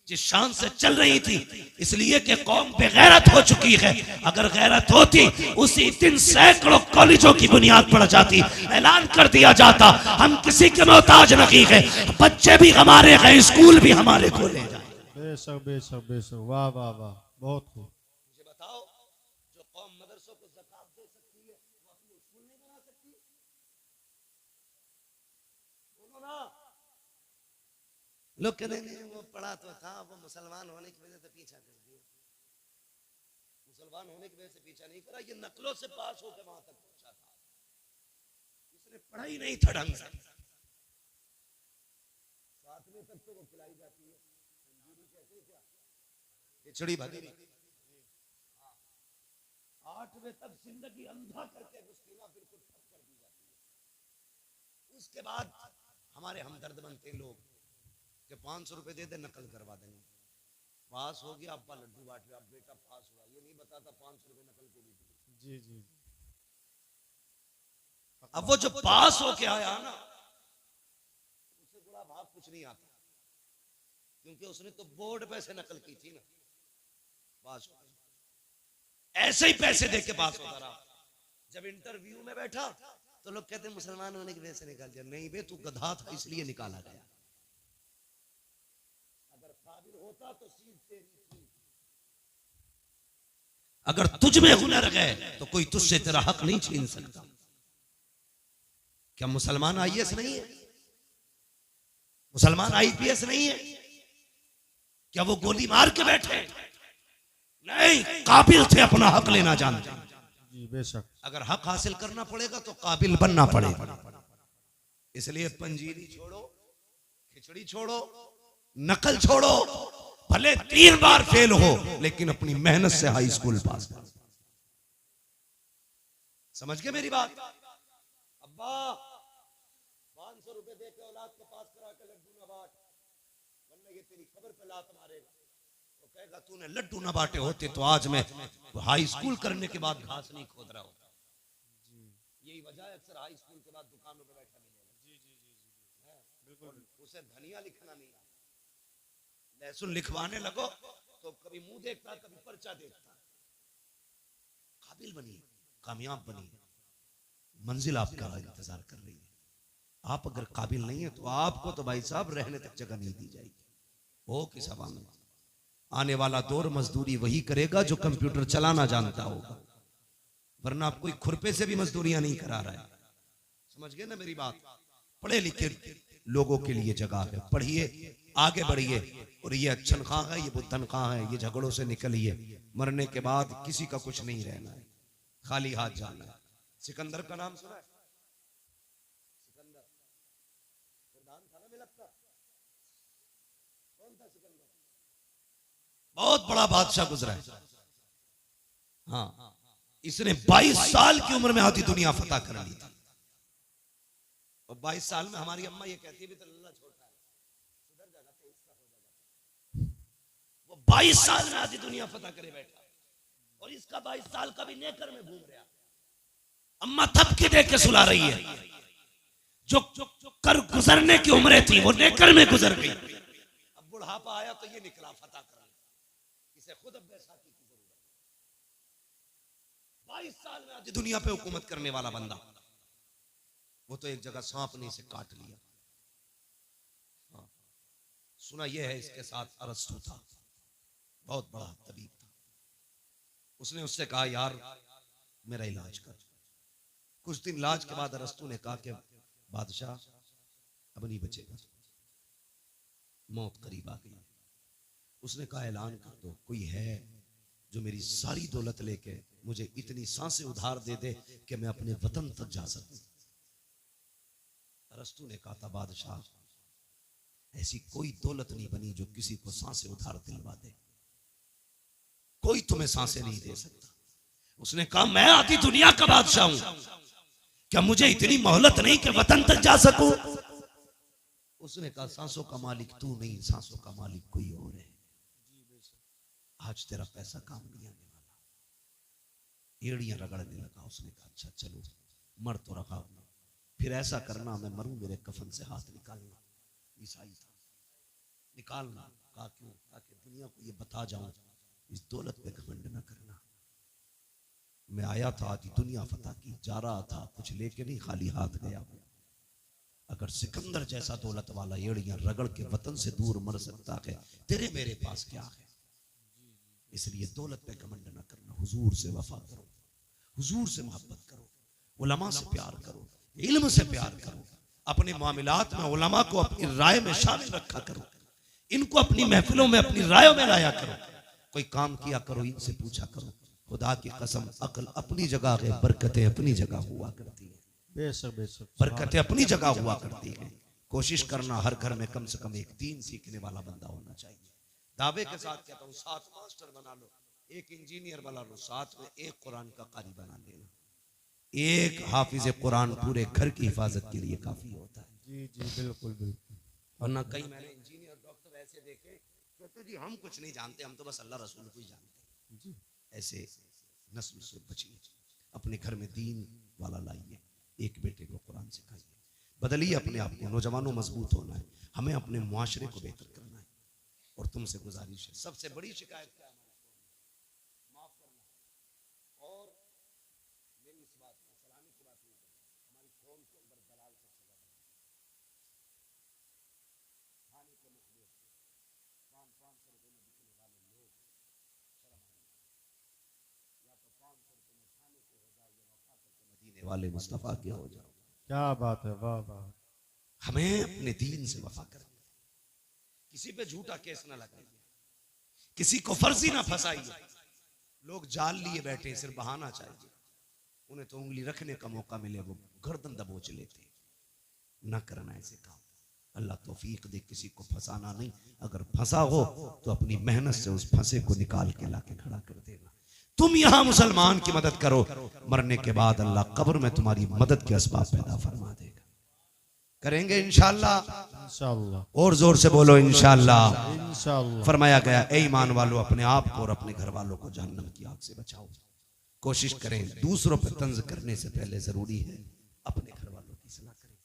जिस शान से चल रही थी, इसलिए कि कौम बेगैरत हो चुकी है। अगर गैरत होती उसी दिन सैकड़ों कॉलेजों की बुनियाद पड़ जाती, ऐलान कर दिया जाता हम किसी के मोहताज नहीं है, बच्चे भी हमारे हैं, स्कूल भी हमारे खोले जाए। बेशक बेशक बेशक, वाह वाह वाह, बहुत खूब। मुझे बताओ जो कौम मदरसों को ज़कात दे सकती है वो अपने स्कूल नहीं बना सकती? बोलो ना। लोग कहते हैं वो पढ़ा तो था, वो मुसलमान होने की वजह से पीछा कर दिया। मुसलमान होने की वजह से पीछा नहीं करा, ये नकलों से पास होकर वहां तक पहुंचा था। इसने पढ़ाई नहीं था ढंग से। 7वें तक तो वो खिलाई जाती है क्या खिचड़ी भदीरी, 8वें तक जिंदगी अंधा करके मुस्लिमा बिल्कुल ठप कर दी जाती है। उसके बाद हमारे हमदर्द बनते लोग कि 500 रुपए दे दे नकल करवा देंगे, पास हो गया, अब्बा लड्डू बांट रहे, अब बेटा पास हुआ, ये नहीं बताता 500 रुपए नकल के लिए दिए। जी जी। अब वो जो पास होके आया ना उससे बड़ा भाग कुछ नहीं आता, क्योंकि उसने तो बोर्ड पे से नकल की थी ना, पास हो गया। ऐसे ही पैसे दे के पास होता रहा। जब इंटरव्यू में बैठा तो लोग कहते मुसलमान होने की वजह से निकाल दिया। नहीं बे, तू गधा था इसलिए निकाला गया, अगर काबिल होता तो सीट तेरी थी। अगर तुझ में हुनर है तो कोई तुझसे तेरा हक नहीं छीन सकता। क्या मुसलमान आईएएस नहीं है? मुसलमान आईपीएस नहीं है? क्या वो गोली मार के बैठे? नहीं, काबिल थे अपना हक लेना जानते। जी बेशक। अगर हक हासिल करना पड़ेगा तो काबिल बनना पड़ेगा। इसलिए पंजीरी छोड़ो, खिचड़ी छोड़ो, नकल छोड़ो, भले 3 बार फेल हो लेकिन अपनी मेहनत से हाई स्कूल पास करो। समझ गए मेरी बात? अब्बा 500 रुपए दे के औलाद को पास करा के लड्डू ना बांट, वरना ये तेरी खबर पे लात मारेगा। तो कहेगा तूने लड्डू ना बांटे होते तो आज मैं हाई स्कूल करने के बाद घास नहीं खोद रहा होता। यही वजह है अक्सर हाई स्कूल के बाद दुकानों पे बैठा मिलेगा। जी जी जी जी बिल्कुल। उसे धनिया लिखना नहीं आता, लहसुन लिखवाने लगो तो कभी मुंह देखता, कभी पर्चा देखता। काबिल बनिए, कामयाब बनिए, मंजिल आपका इंतजार कर रही है। आप अगर काबिल नहीं है तो आपको तो भाई साहब रहने तक जगह नहीं दी जाएगी। हो किस हवा में। आने वाला दौर मजदूरी वही करेगा जो कंप्यूटर चलाना जानता होगा, वरना आप कोई खुरपे से भी मजदूरियां नहीं करा रहा है। समझ गए ना मेरी बात। पढ़े लिखे लोगों के लिए जगह है, पढ़िए, आगे बढ़िए। और ये अच्छन खां है, ये बुद्धन खां है, ये झगड़ों से निकलिए। मरने के बाद किसी का कुछ नहीं रहना है, खाली हाथ जाना है। सिकंदर का नाम सुना है? सिकंदर प्रधान था ना मिलत का। कौन था सिकंदर? बहुत बड़ा बादशाह गुजरा है। हाँ, इसने 22 साल की उम्र में आधी दुनिया फतह कर ली थी। और 22 साल में हमारी अम्मा ये कहती है भी तो लल्ला छोटा है, सुधर जाएगा, 23 का हो जाएगा। वो 22 साल में आधी दुनिया फतह करे बैठा, और इसका 22 साल का भी नेकर में घूम रहा। अम्मा थपकी दे के सुला रही है। जो कर गुजरने की उम्रें थी वो नेकर में गुजर गई। अब बुढ़ापा आया तो ये निकला फतह करने। इसे खुद अब बैसाखी की जरूरत है। 22 साल में आधी दुनिया पे हुकूमत करने वाला बंदा, वो तो एक जगह सांप ने इसे काट लिया। हाँ। सुना यह है इसके साथ अरस्तु था, बहुत बड़ा तबीब था। उसने उससे कहा यार मेरा इलाज कर। कुछ दिन इलाज के बाद अरस्तु ने कहा कि बादशाह अब नहीं बचेगा, मौत करीब आ गई। उसने कहा ऐलान कर दो, कोई है जो मेरी सारी दौलत लेके मुझे इतनी सांसें उधार दे दे कि मैं अपने वतन तक जा सकूं। अरस्तु ने कहा था बादशाह ऐसी कोई दौलत नहीं बनी जो किसी को सांसें उधार दिलवा दे, कोई तुम्हें सांसें नहीं दे सकता। उसने कहा मैं आधी दुनिया का बादशाह हूं, क्या मुझे इतनी मोहलत नहीं कि वतन तक जा सकूं? उसने कहा सांसों का मालिक तू नहीं, सांसों का मालिक कोई और है। आज तेरा पैसा काम नहीं आने वाला। एड़ियां रगड़ने लगा। उसने कहा अच्छा चलो मर तो रखा, फिर ऐसा करना मैं मरूं मेरे कफन से हाथ निकालना। ईसाई था, निकालना। कहा क्यों? ताकि दुनिया को ये बता जाऊं इस दौलत पे घमंड न करना। मैं आया था आधी दुनिया फतह की, जा रहा था कुछ लेके नहीं, खाली हाथ गया हूं। अगर सिकंदर जैसा दौलत वाला एड़ियां रगड़ के वतन से दूर मर सकता है, तेरे मेरे पास क्या है? इसलिए दौलत पे घमंड न करना, हुजूर से वफा करो, हुजूर से मोहब्बत करो, उलमा से प्यार करो, इल्म से प्यार करो। अपने मामलात में उलमा को अपनी राय में शामिल रखा करो, इनको अपनी महफिलों में अपनी रायों में लाया करो। कोई काम किया करो इनसे पूछा करो। खुदा की कसम अक्ल अपनी जगह है, बरकतें अपनी जगह हुआ करती है। बेशक बेशक, बरकतें अपनी जगह हुआ करती है। कोशिश करना हर घर में कम से कम एक दीन सीखने वाला बंदा होना चाहिए। दावे के साथ कहता हूँ 7 मास्टर बना लो, 1 इंजीनियर बना लो, साथ में 1 कुरान का कारी बना लेना। 1 हाफिज कुरान पूरे घर की हिफाजत के लिए काफी होता है। जी जी बिल्कुल बिल्कुल। वरना कई मैंने इंजीनियर डॉक्टर ऐसे देखे कहते जी हम कुछ नहीं जानते, हम तो बस अल्लाह रसूल को ही जानते हैं। ऐसे नस्ल से बचिए, अपने घर में दीन वाला लाइए, 1 बेटे को कुरान सिखाइए, बदलिए अपने आप को। नौजवानों मजबूत होना है, हमें अपने मुआशरे को बेहतर करना है। और तुमसे गुजारिश है, सबसे बड़ी शिकायत क्या है? माफ करना। और मेरी इस बात को सलामी की बात नहीं करता, हमारी कौम के अंदर दलाल सबसे ज्यादा खाने के मुखबिर 500 रुपए में बिकने वाले लोग, शर्म आनी या तो 500 रुपए में खाने के हो जाओ या वफा करके मदीने वाले मुस्तफा के हो जाओ। क्या बात है, वाह वाह। हमें अपने दीन से वफा करना, किसी पे झूठा केस ना लगाइए, किसी को फर्जी ना फंसाइए। लोग जाल लिए बैठे सिर्फ बहाना चाहिए, उन्हें तो उंगली रखने का मौका मिले वो गर्दन दबोच लेते। ना करना ऐसे काम। अल्लाह तौफीक दे, किसी को फंसाना नहीं। अगर फंसा हो तो अपनी मेहनत से उस फंसे को निकाल के लाके खड़ा कर देना। तुम यहां मुसलमान की मदद करो, मरने के बाद अल्लाह कब्र में तुम्हारी मदद के असबाब पैदा फरमा देगा। करेंगे इंशाअल्लाह, इंशाअल्लाह। और जोर से बोलो इंशाअल्लाह। इंशाअल्लाह। फरमाया गया ए ईमान वालों, अपने आप को और अपने घर वालों को जहन्नम की आग से बचाओ। कोशिश करें, दूसरों पर तंज करने से पहले जरूरी है अपने घर वालों की सलाह करें,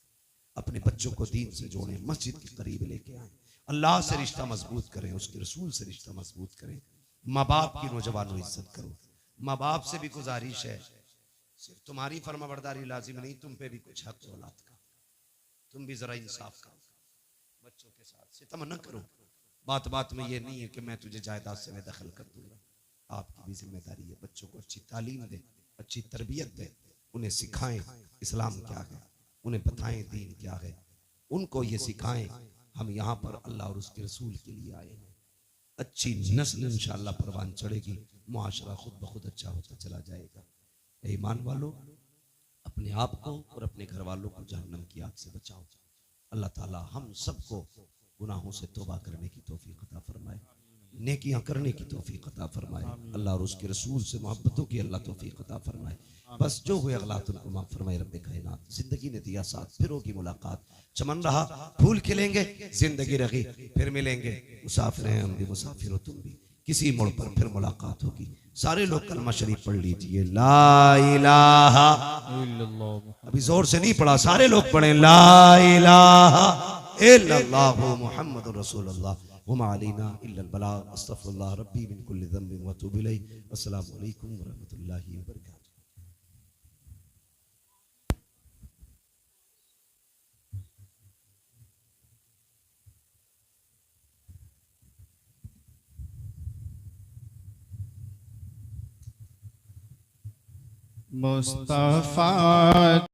अपने बच्चों को दीन से जोड़ें, मस्जिद के करीब लेके आए, अल्लाह से रिश्ता मजबूत करें, उसके रसूल से रिश्ता मजबूत करें। माँ बाप की नौजवानों इज्जत करो। माँ बाप से भी गुजारिश है, सिर्फ तुम्हारी फर्माबरदारी लाजिम नहीं, तुम पे भी कुछ हक औलाद का। तुम भी जरा इंसाफ करो बच्चों के साथ, सितम न करो। बात बात में ये नहीं है कि मैं तुझे जायदाद से मैं दखल कर दूंगा। आपकी भी जिम्मेदारी है बच्चों को अच्छी तालीम दे, अच्छी तरबियत दे, उन्हें सिखाएं इस्लाम क्या है, उन्हें बताएं दीन क्या है, उनको ये सिखाएं हम यहाँ पर अल्लाह और उसके रसूल के लिए आए हैं। अच्छी नस्ल इंशाअल्लाह परवान चढ़ेगी, मुआशरा खुद ब खुद अच्छा होता चला जाएगा। ईमान वालों, अपने आप को और अपने घर वालों को जहन्नम की आग से बचाओ। अल्लाह ताला हम सबको गुनाहों से तौबा करने की तौफीक अता फरमाए, नेकियां करने की तौफीक अता फरमाए। अल्लाह और उसके रसूल से मोहब्बतों की अल्लाह तौफीक अता फरमाए। बस जो हुए अगलात उनको माफ फरमाए रब्बे कायनात। जिंदगी ने दिया साथ, फिर होगी मुलाकात। चमन रहा फूल खिलेंगे, जिंदगी रही फिर मिलेंगे। मुसाफिर हैं हम भी, मुसाफिर हो तुम भी, किसी मोड़ पर फिर मुलाकात होगी। सारे लोग कलमा शरीफ पढ़ लीजिए, ला इलाहा, अभी जोर से नहीं पढ़ा, सारे लोग पढ़े ला इलाहा इल्लल्लाहु मुहम्मदुर रसूलुल्लाह वमा अलैना इल्लल बलाग। अस्तगफिरुल्लाह रब्बी मिन कुल्लि ज़ंबिन व अतूबु इलैहि। अस्सलामु अलैकुम व रहमतुल्लाहि व बरकातहू। मुस्तफा